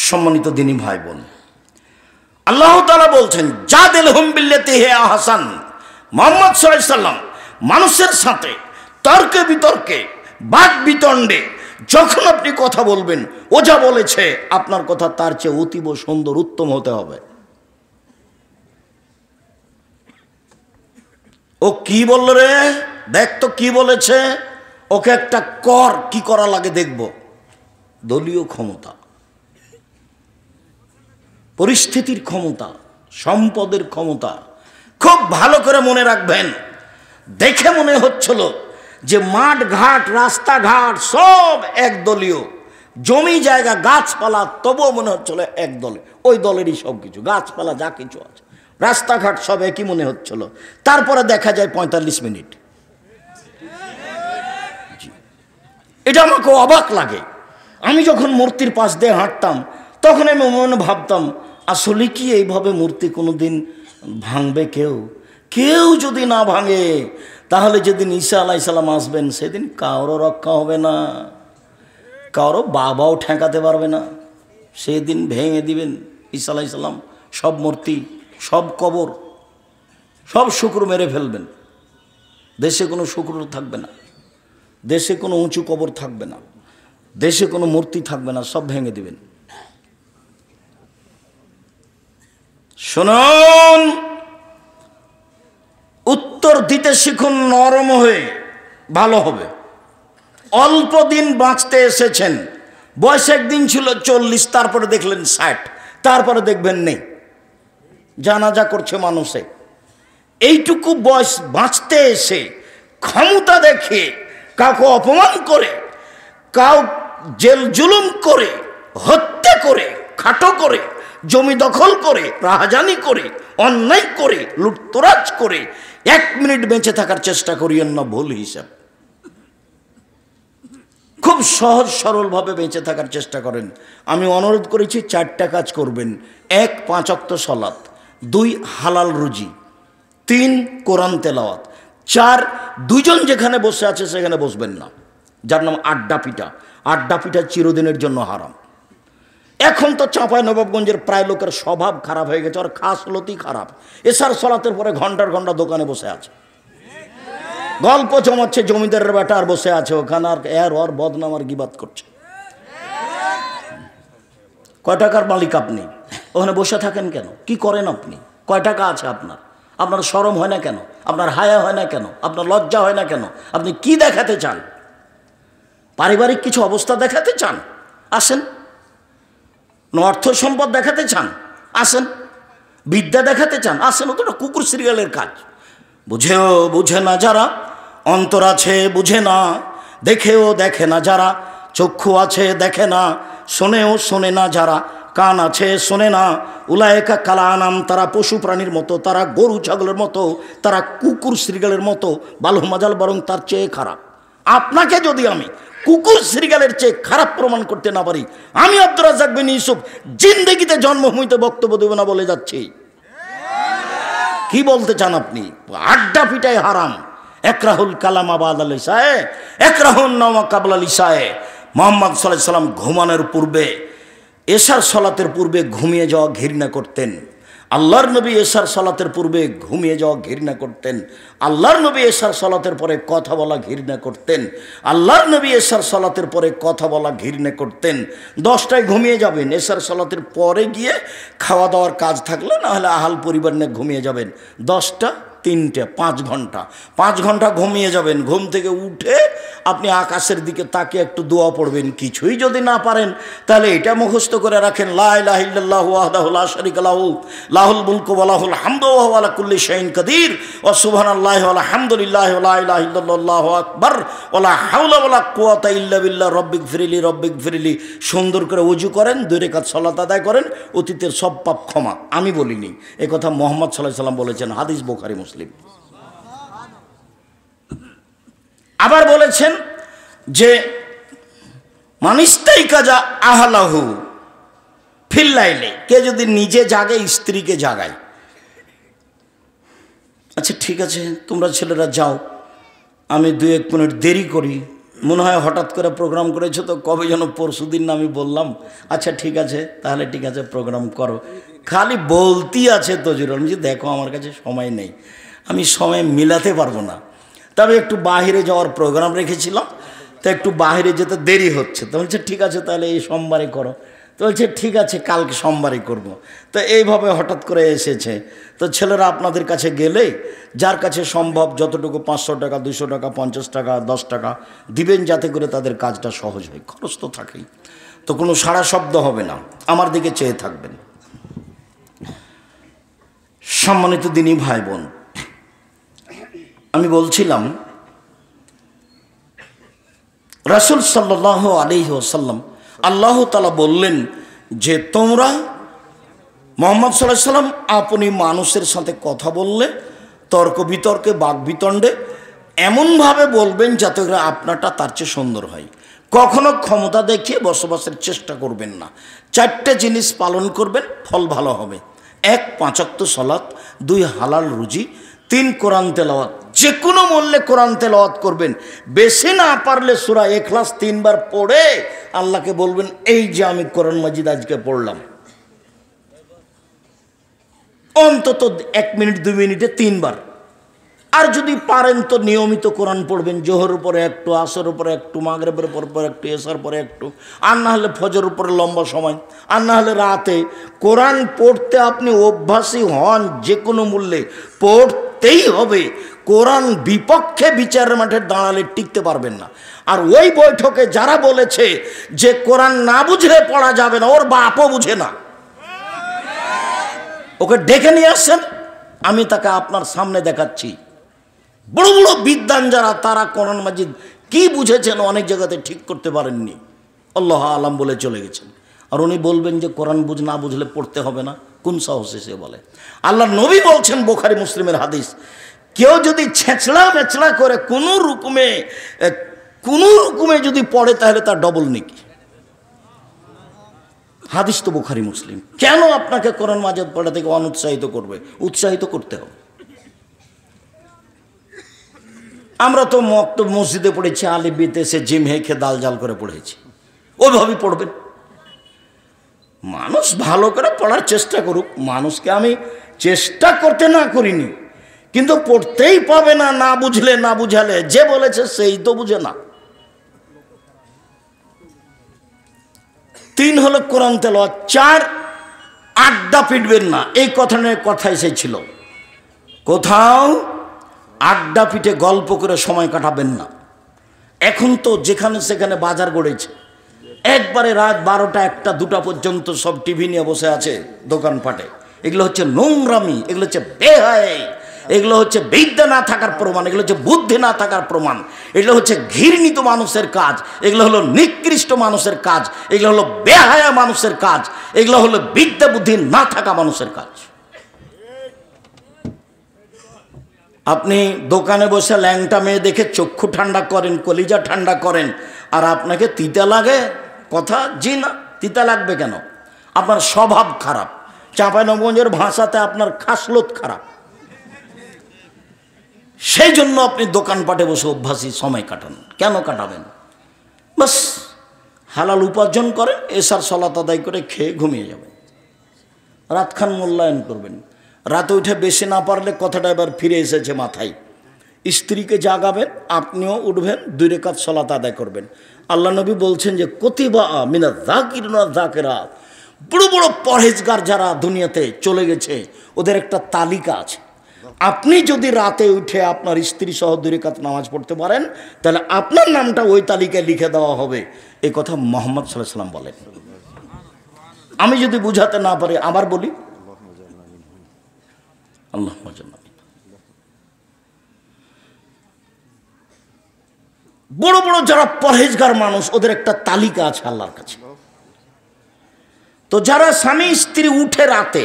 সম্মানিত দিনী ভাই বোন, আল্লাহ তাআলা বলছেন, জাদিলহুম বিল্লাতি হিয়া আহসান। মুহাম্মদ সাল্লাল্লাহু আলাইহি সাল্লাম মানুষের সাথে তর্কে বিতর্কে, বাদ বিতণ্ডে যখন আপনি কথা বলবেন, ও যা বলেছে আপনার কথা তার চেয়ে অতীব সুন্দর, উত্তম হতে হবে। ও কি বলল রে, দেখ তো কি বলেছে, ওকে একটা কর, কি করা লাগে দেখব। দলীয় ক্ষমতা, পরিস্থিতির ক্ষমতা, সম্পদের ক্ষমতা, খুব ভালো করে মনে রাখবেন। দেখে মনে হচ্ছিল যে মাঠ ঘাট, রাস্তাঘাট সব একদলীয়, জমি জায়গা গাছপালা, তবুও মনে হচ্ছিল এক দলে, ওই দলেরই সব কিছু, গাছপালা যা কিছু আছে, রাস্তাঘাট সব একই মনে হচ্ছিল। তারপরে দেখা যায় 45 মিনিট। এটা আমাকে অবাক লাগে। আমি যখন মূর্তির পাশ দিয়ে হাঁটতাম, তখন আমি মনে ভাবতাম, আসলে কি এইভাবে মূর্তি কোনোদিন ভাঙবে কেউ? কেউ যদি না ভাঙে, তাহলে যেদিন ঈসা আলাইহিস সালাম আসবেন, সেদিন কারো রক্ষা হবে না, কারো বাবাও ঠেকাতে পারবে না। সেদিন ভেঙে দিবেন ঈসা আলাইহিস সালাম সব মূর্তি, সব কবর, সব শুকর মেরে ফেলবেন। দেশে কোনো শুকর থাকবে না, দেশে কোনো উঁচু কবর থাকবে না, দেশে কোনো মূর্তি থাকবে না, সব ভেঙে দিবেন। শুনুন, উত্তর দিতে শিখুন নরম হয়ে, ভালো হবে। অল্প দিন বাঁচতে এসেছেন, বয়স একদিন ছিল 40, তারপরে দেখলেন 60, তারপরে দেখবেন নেই, জানাজা করছে মানুষে। এইটুকু বয়স বাঁচতে এসে ক্ষমতা দেখে কাউকে অপমান করে, কাউ জেল জুলুম করে, হত্যা করে, খাটো করে, জমি দখল করে, রাহাজানি করে, অন্যায় করে, লুটতরাজ করে 1 মিনিট বেঁচে থাকার চেষ্টা করিয়েন না, ভুল হিসাব। খুব সহজ সরলভাবে বেঁচে থাকার চেষ্টা করেন। আমি অনুরোধ করেছি 4টা কাজ করবেন। 1, 5 ওয়াক্ত সালাত, 2, হালাল রুজি, 3, কোরআন তেলাওয়াত, 4, দুজন যেখানে বসে আছে সেখানে বসবেন না, যার নাম আড্ডা পিটা। আড্ডা পিটা চিরদিনের জন্য হারাম। এখন তো চাঁপাইনবাবগঞ্জের প্রায় লোকের স্বভাব খারাপ হয়ে গেছে, আর খাসলতি খারাপ। এশার সালাতের পরে ঘন্টার ঘন্টা দোকানে বসে আছে, গল্প জমাচ্ছে, জমিদারের বেটা আর বসে আছে ওখানে, আর ওর বদনাম আর গিবাত করছে। কয় টাকার মালিক আপনি? ওখানে বসে থাকেন কেন? কি করেন আপনি? কয় টাকা আছে আপনার? আপনার শরম হয় না কেন? আপনার হায়া হয় না কেন? আপনার লজ্জা হয় না কেন? আপনি কি দেখাতে চান? পারিবারিক কিছু অবস্থা দেখাতে চান? আসেন। অর্থ সম্পদ দেখাতে চান? আসেন। বিদ্যা দেখাতে চান? আসেন। ও তো একটা কুকুর সিরিয়ালের কাজ। বুঝে না যারা, অন্তর আছে বুঝে না, দেখেও দেখে না যারা, চক্ষু আছে দেখে না, শোনেও শোনে না যারা, কান আছে শোনে না, উলায়েকা কালানাম, তারা পশু প্রাণীর মতো, তারা গরু ছাগলের মতো, তারা কুকুর শ্রীগালের মতো, বালু মাজাল বরং তার চেয়ে খারাপ। আপনাকে যদি আমি কুকুর শ্রীগালের চেয়ে খারাপ প্রমাণ করতে না পারি, আমি আব্দুর রাজ্জাক বিন ইউসুফ জিন্দেগিতে জন্মভূমিতে বক্তব্য দেব না বলে যাচ্ছি। কি বলতে চান আপনি? আড্ডা পিটাই হারাম। একরাহুল কালামা বাদাল ইসায়ে, একরাহুন নামা কাবলাল ইসায়ে। মুহাম্মদ সাল্লাল্লাহু আলাইহি সাল্লাম ঘুমানোর পূর্বে, এশার সালাতের পূর্বে ঘুমিয়ে যাওয়া ঘৃণা করতেন। আল্লাহর নবী এশার সালাতের পূর্বে ঘুমিয়ে যাওয়া ঘৃণা করতেন। আল্লাহর নবী এশার সালাতের পরে কথা বলা ঘৃণা করতেন। আল্লাহর নবী এশার সালাতের পরে কথা বলা ঘৃণা করতেন। 10টায় ঘুমিয়ে যাবেন, এশার সালাতের পরে গিয়ে খাওয়া দাওয়ার কাজ থাকলে, না হলে আহাল পরিবার নিয়ে ঘুমিয়ে যাবেন। 10টা 3টে 5 ঘন্টা, 5 ঘন্টা ঘুমিয়ে যাবেন। ঘুম থেকে উঠে আপনি আকাশের দিকে তাকিয়ে একটু দোয়া পড়বেন। কিছুই যদি না পারেন তাহলে এটা মুখস্থ করে রাখেন, লা ইলাহা ইল্লাল্লাহু ওয়াহদাহু লা শারীকা লাহু লাহুল মুলকু ওয়া লাহুল হামদু ওয়া হুয়া আলা কুল্লি শাইইন কাদির ওয়া সুবহানাল্লাহি ওয়া আলহামদুলিল্লাহি ওয়া লা ইলাহা ইল্লাল্লাহু আল্লাহু আকবার ওয়া লা হাওলা ওয়া লা কুওয়াতা ইল্লা বিল্লাহ রব্বিগফিরলি। সুন্দর করে ওযু করেন, 2 রাকাত সালাত আদায় করেন, অতীতের সব পাপ ক্ষমা। আমি বলিনি, এই কথা মুহাম্মদ সাল্লাল্লাহু আলাইহি সাল্লাম বলেছেন, হাদিস বুখারী মুসলিম। আবার বলেছেন যে মানিস্তাই কাজা আহলাহু ফিল্লাইলে, কে যদি নিজে জাগে স্ত্রীকে জাগায়। আচ্ছা ঠিক আছে, তোমরা ছেলেরা যাও, আমি 2-1 মিনিট দেরি করি, মনে হয় হঠাৎ করে প্রোগ্রাম করেছো তো, কবে যেন পরশুদিন না আমি বললাম। আচ্ছা ঠিক আছে, তাহলে ঠিক আছে প্রোগ্রাম করো। খালি বলতেই আছে তজিরুল, আমি যে দেখো আমার কাছে সময় নেই, আমি সময় মিলাতে পারবো না, তবে একটু বাহিরে যাওয়ার প্রোগ্রাম রেখেছিলাম, তো একটু বাহিরে যেতে দেরি হচ্ছে। তো বলছে ঠিক আছে তাহলে এই সোমবারে করো। তো বলছে ঠিক আছে কালকে সোমবারই করব। তো এইভাবে হঠাৎ করে এসেছে। তো ছেলেরা আপনাদের কাছে গেলে যার কাছে সম্ভব যতটুকু 500 টাকা, 200 টাকা, 50 টাকা, 10 টাকা দিবেন, যাতে করে তাদের কাজটা সহজ হয়। খরচ তো থাকেই। তো কোনো সাড়া শব্দ হবে না, আমার দিকে চেয়ে থাকবেন। সম্মানিত দিনী ভাই বোন, আমি বলছিলাম রাসূল সাল্লাল্লাহু আলাইহি ওয়াসাল্লাম, আল্লাহ তাআলা বললেন যে তোমরা মুহাম্মদ সাল্লাল্লাহু আলাইহি সাল্লাম আপনি মানুষের সাথে কথা বললে তর্ক বিতর্কে বাক বিতণ্ডে এমনভাবে বলবেন যাতে করে আপনারটা তার চেয়ে সুন্দর হয়। কখনো ক্ষমতা দেখিয়ে বসবাসের চেষ্টা করবেন না। 4টে জিনিস পালন করবেন, ফল ভালো হবে। 1 5 ওয়াক্ত সালাত, 2 হালাল রুজি, 3 কোরআন তেলাওয়াত। যে কোনো মূল্যে কোরআন তেলাওয়াত করবেন। বেশি না পারলে সূরা ইখলাস 3 বার পড়ে আল্লাহকে বলবেন, এই যে আমি কোরআন মাজিদ আজকে পড়লাম। অন্তত 1 মিনিট 2 মিনিটে 3 বার। আর যদি পারেন তো নিয়মিত কোরআন পড়বেন, জোহর উপরে একটু, আসর উপরে একটু, মাগরিবের পর একটু, এশার পরে একটু, আর না হলে ফজর উপরে লম্বা সময়, আর না হলে রাতে। কোরআন পড়তে আপনি অভ্যাসী হন, যে কোনো মূল্যে পড়তেই হবে। কোরআন বিপক্ষে বিচারের মাঠে দাঁড়ালে টিকতে পারবেন না। আর ওই বৈঠকে যারা বলেছে যে কোরআন না বুঝলে পড়া যাবে না, ওর বাপও বুঝে না। ওকে ডেকে নিয়ে আসছেন, আমি তাকে আপনার সামনে দেখাচ্ছি। বড় বড় বিদ্বান যারা, তারা কোরআন মাজিদ কি বুঝেছেন অনেক জায়গাতে ঠিক করতে পারেননি, আল্লাহ আলাম বলে চলে গেছেন। আর উনি বলবেন যে কোরআন না বুঝলে পড়তে হবে না, কোন সাহসে সে বলে? আল্লাহর নবী বলছেন, বুখারী মুসলিমের হাদিস, কেউ যদি ছেঁচড়া মেচড়া করে কোনো রকমে যদি পড়ে তাহলে তার ডবল নেকি। হাদিস তো বুখারী মুসলিম। কেন আপনাকে কোরআন মাজিদ পড়া থেকে অনুৎসাহিত করবে? উৎসাহিত করতে হবে। আমরা তো মসজিদে পড়েছি, আলিবিতে সে জিম হেঁকে দাল জাল করে পড়েছি, ওইভাবেই পড়বেন। মানুষ ভালো করে পড়ার চেষ্টা করুক, মানুষকে আমি চেষ্টা করতে না করিনি, কিন্তু পড়তেই পাবে না, না বুঝলে না বুঝালে। যে বলেছে সেই তো বুঝে না। 3 হলো কোরআন তেলাওয়াত, 4 আড্ডা পিটবেন না। এই কথা নিয়ে কথা এসেছিল, কোথাও আড্ডা পিটে গল্প করে সময় কাটাবেন না। এখন তো যেখানে সেখানে বাজার গড়েছে, একবারে রাত 12টা 1টা 2টা পর্যন্ত সব টিভি নিয়ে বসে আছে দোকানপাটে। এগুলো হচ্ছে নোংরামি, এগুলো হচ্ছে বেহায়, এগুলো হচ্ছে বিদ্যা না থাকার প্রমাণ, এগুলো হচ্ছে বুদ্ধি না থাকার প্রমাণ, এগুলো হচ্ছে ঘৃণিত মানুষের কাজ, এগুলো হলো নিকৃষ্ট মানুষের কাজ, এগুলো হলো বেহায়া মানুষের কাজ, এগুলো হলো বিদ্যা বুদ্ধি না থাকা মানুষের কাজ। আপনি দোকানে বসে ল্যাংটা মেয়ে দেখে চক্ষু ঠান্ডা করেন, কলিজা ঠান্ডা করেন, আর আপনাকে তিতা লাগে কথা? জি না, তিতা লাগবে কেন? আপনার স্বভাব খারাপ। চাঁপাইনবাবগঞ্জের ভাষাতে আপনার খাসলত খারাপ, সেই জন্য আপনি দোকানপাটে বসে অভ্যাসী সময় কাটান। কেন কাটাবেন? বাস হালাল উপার্জন করেন, এশার সালাত আদায় করে খেয়ে ঘুমিয়ে যাবেন, রাতখান মূল্যায়ন করবেন। রাতে উঠে বেশি না পারলে কথাটা এবার ফিরে এসেছে মাথায়, স্ত্রীকে জাগাবেন, আপনিও উঠবেন, 2 রাকাত সালাত আদায় করবেন। আল্লাহ নবী বলছেন যে কতিবা মিনা যাকিরিনা যাকিরাত, বড় বড় পরহেজগার যারা দুনিয়াতে চলে গেছে ওদের একটা তালিকা আছে। আপনি যদি রাতে উঠে আপনার স্ত্রী সহ 2 রাকাত নামাজ পড়তে পারেন, তাহলে আপনার নামটা ওই তালিকায় লিখে দেওয়া হবে। এই কথা মুহাম্মদ সাল্লাল্লাহু আলাইহি ওয়াসাল্লাম বলেন। আমি যদি বুঝাতে না পারি আবার বলি, আল্লাহুম্মা জান্নাত। বড় বড় যারা পরহেজগার মানুষ ওদের একটা তালিকা আছে আল্লাহর কাছে। তো যারা স্বামী স্ত্রী উঠে রাতে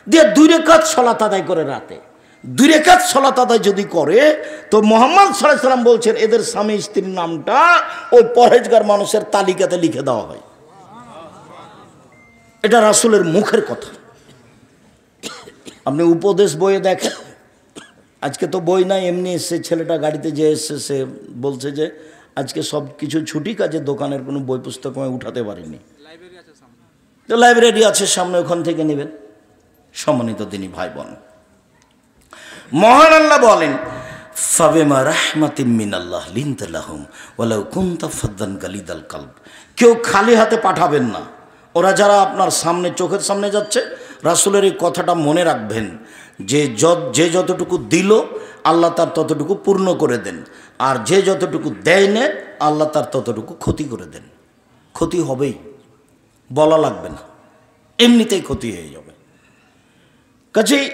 দিয়ে 2 রাকাত সালাত আদায় করে, রাতে 2 রাকাত সালাত আদায় যদি করে, তো মুহাম্মদ সাল্লাল্লাহু আলাইহি ওয়াসাল্লাম বলছেন এদের স্বামী স্ত্রীর নামটা ওই পরহেজগার মানুষের তালিকাতে লিখে দেওয়া হয়। এটা রাসূলের মুখের কথা। আপনি উপদেশ বইয়ে দেখেন, আজকে তো বই নাই, এমনি এসছে, ছেলেটা গাড়িতে যে এসছে সে বলছে যে আজকে সব কিছু ছুটি, কাজে দোকানের কোনো বই পুস্তক আমি উঠাতে পারিনি। তো লাইব্রেরি আছে সামনে, ওখান থেকে নেবেন। সম্মানিত দিনী ভাই বোন, মহান আল্লাহ বলেন ফাবিমা রাহমাতিম মিনাল্লাহ লিনতা লাহুম ওয়ালাউ কুনতা ফাদ্দান গালিদাল কলব। কেউ খালি হাতে পাঠাবেন না। ওরা যারা আপনার সামনে, চোখের সামনে যাচ্ছে, রাসূলের এই কথাটা মনে রাখবেন যে যে যতটুকু দিল আল্লাহ তার ততটুকু পূর্ণ করে দেন, আর যে যতটুকু দেয় না আল্লাহ তার ততটুকু ক্ষতি করে দেন। ক্ষতি হবেই, বলা লাগবে না, এমনিতেই ক্ষতি হয়ে যাবে। কাজেই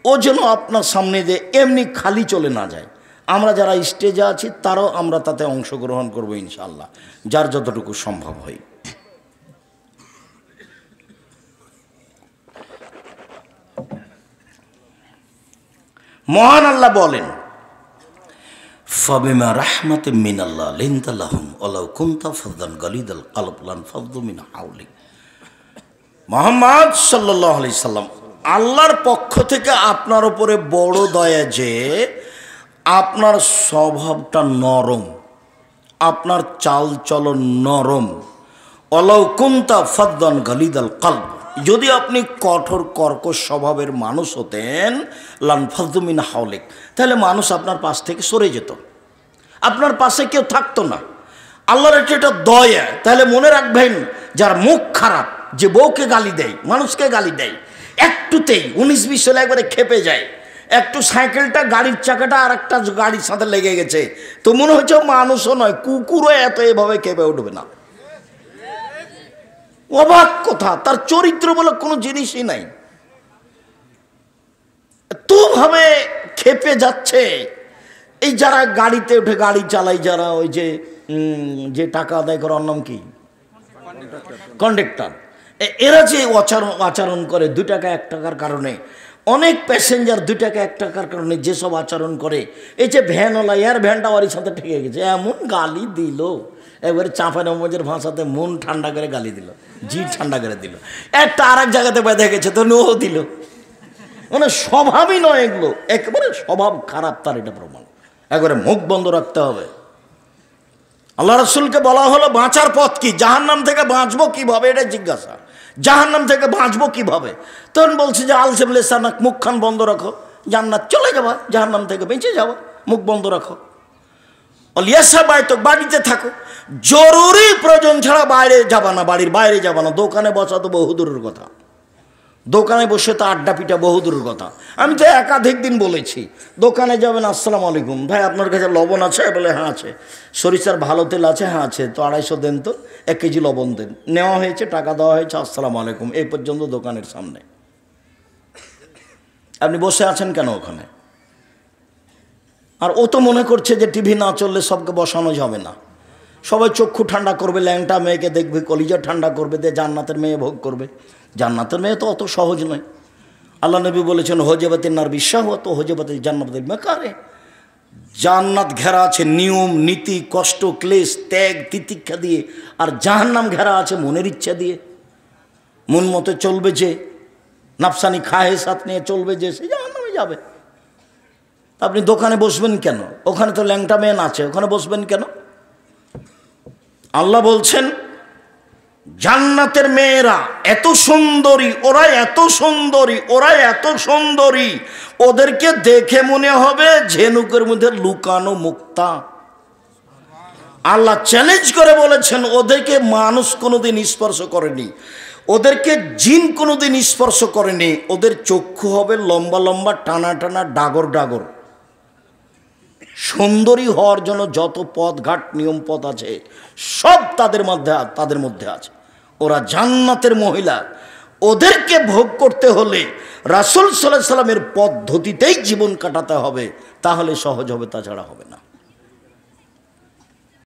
ও যেন আপনার সামনে দিয়ে এমনি খালি চলে না যায়। আমরা যারা স্টেজে আছি তারাও আমরা তাতে অংশগ্রহণ করবো ইনশাআল্লাহ, যার যতটুকু সম্ভব হয়। মহান আল্লাহ বলেন ফাবিমা রাহমাতিম মিনাল্লাহ লিনতা লাহুম ওয়ালাউ কুনতা ফাদ্দান গালিদাল কলব লানফাদ্দু মিন হাওলিক। মুহাম্মদ সাল্লাল্লাহু আলাইহি সাল্লাম, আল্লাহর পক্ষ থেকে আপনার উপরে বড় দয়া যে আপনার স্বভাবটা নরম, আপনার চাল চলন নরম। ওয়ালাউ কুনতা ফাদ্দান গালিদাল কলব, যদি আপনি কঠোর কর্কশ স্বভাবের মানুষ হতেন, লানফাদ্দু মিন হাওলিক, তাহলে মানুষ আপনার পাশ থেকে সরে যেত, আপনার পাশে কেউ থাকতো না। আল্লাহর এটা দয়া। তাহলে মনে রাখবেন, যার মুখ খারাপ, যে বউকে গালি দেয়, মানুষকে গালি দেয়, একটুতেই 19-20 হলে একবারে খেপে যায়, একটু সাইকেলটা গাড়ির চাকাটা আর একটা গাড়ির সাথে লেগে গেছে, তো মনে হচ্ছে মানুষও নয়, কুকুরও এত এভাবে খেপে উঠবে না। অবাক কথা, তার চরিত্র বলে কোনো জিনিসই নাই, তো ভাবে খেপে যাচ্ছে। এই যারা গাড়িতে উঠে গাড়ি চালায়, যারা ওই যে টাকা আদায় করার নাম কি, কন্ডাক্টর, এরা যে আচরণ করে 2 টাকা 1 টাকার কারণে, অনেক প্যাসেঞ্জার 2 টাকা 1 টাকার কারণে যেসব আচরণ করে, এই যে ভ্যানওয়ালা, এর ভ্যানটা ওর সাথে ঠেকে গেছে, এমন গালি দিল, এবারে চাঁপাইনবাবগঞ্জের ভাষাতে মন ঠান্ডা করে গালি দিল, জি ঠান্ডা করে দিল। একটা আর এক জায়গাতে বেঁধে গেছে, তো ও দিল, মানে স্বভাবই নয় এগুলো, একেবারে স্বভাব খারাপ, তার এটা প্রমাণ। একবারে মুখ বন্ধ রাখতে হবে। আল্লাহ রাসূলকে বলা হলো বাঁচার পথ কি, জাহান্নাম থেকে বাঁচবো কিভাবে, এটা জিজ্ঞাসা। জাহান্নাম থেকে বাঁচবো কিভাবে? তখন বলছে যে আলসেম লেসানাক, মুখখান বন্ধ রাখো, জান্নাত চলে যাবা, জাহান্নাম থেকে বেঁচে যাওয়া, মুখ বন্ধ রাখো। অলিয়াসা বাইতো, বাড়িতে থাকো, জরুরি প্রয়োজন ছাড়া বাইরে যাবা না, বাড়ির বাইরে যাবা না। দোকানে বসা তো বহুদূরের কথা, দোকানে বসে তো আড্ডা পিটা বহুদূরের কথা। আমি তো একাধিক দিন বলেছি, দোকানে যাবেন, আসসালামু আলাইকুম ভাই, আপনার কাছে লবণ আছে? বলে হ্যাঁ আছে। সরিষার ভালো তেল আছে? হ্যাঁ আছে। তো 250 দেন, তো 1 কেজি লবণ দেন। নেওয়া হয়েছে, টাকা দেওয়া হয়েছে, আসসালামু আলাইকুম, এই পর্যন্ত দোকানের সামনে। আপনি বসে আছেন কেন ওখানে? আর ও তো মনে করছে যে টিভি না চললে সবকে বসানো যাবে না, সবাই চক্ষু ঠান্ডা করবে, ল্যাংটা মেয়েকে দেখবে, কলিজা ঠান্ডা করবে, দিয়ে জান্নাতের মেয়ে ভোগ করবে। জান্নাতের মেয়ে তো অত সহজ নয়। আল্লাহ নবী বলেছেন হজেবাতের নার বিশ্বাহ, তো হজেবাতের জান্নাতের মেকারে। জান্নাত ঘেরা আছে নিয়ম নীতি, কষ্ট ক্লেশ ত্যাগ তিতিক্ষা দিয়ে, আর জাহান্নাম ঘেরা আছে মনের ইচ্ছা দিয়ে। মন মতো চলবে যে, নাফসানি খাহেসাত নিয়ে চলবে যে, সে জাহান্নামে যাবে। আপনি দোকানে বসবেন কেন? ওখানে তো ল্যাংটা মেয়ে আছে, ওখানে বসবেন কেন? আল্লাহ বলছেন জান্নাতের মেয়েরা এত সুন্দরী, ওরা এত সুন্দরী, ওরা এত সুন্দরী, ওদেরকে দেখে মনে হবে ঝিনুকের মধ্যে লুকানো মুক্তা। আল্লাহ চ্যালেঞ্জ করে বলেছেন ওদেরকে মানুষ কোনোদিন স্পর্শ করেনি, ওদেরকে জিন কোনোদিন স্পর্শ করেনি। ওদের চক্ষু হবে লম্বা লম্বা, টানা টানা, ডাগর ডাগর। সুন্দরী হওয়ার জন্য যত পথ ঘাট নিয়ম পথ আছে সব তাদের মধ্যে আছে। ওরা জান্নাতের মহিলা। ওদেরকে ভোগ করতে হলে রাসূল সাল্লাল্লাহু আলাইহি সাল্লামের পদ্ধতিতেই জীবন কাটাতে হবে, তাহলে সহজ হবে, তাছাড়া হবে না।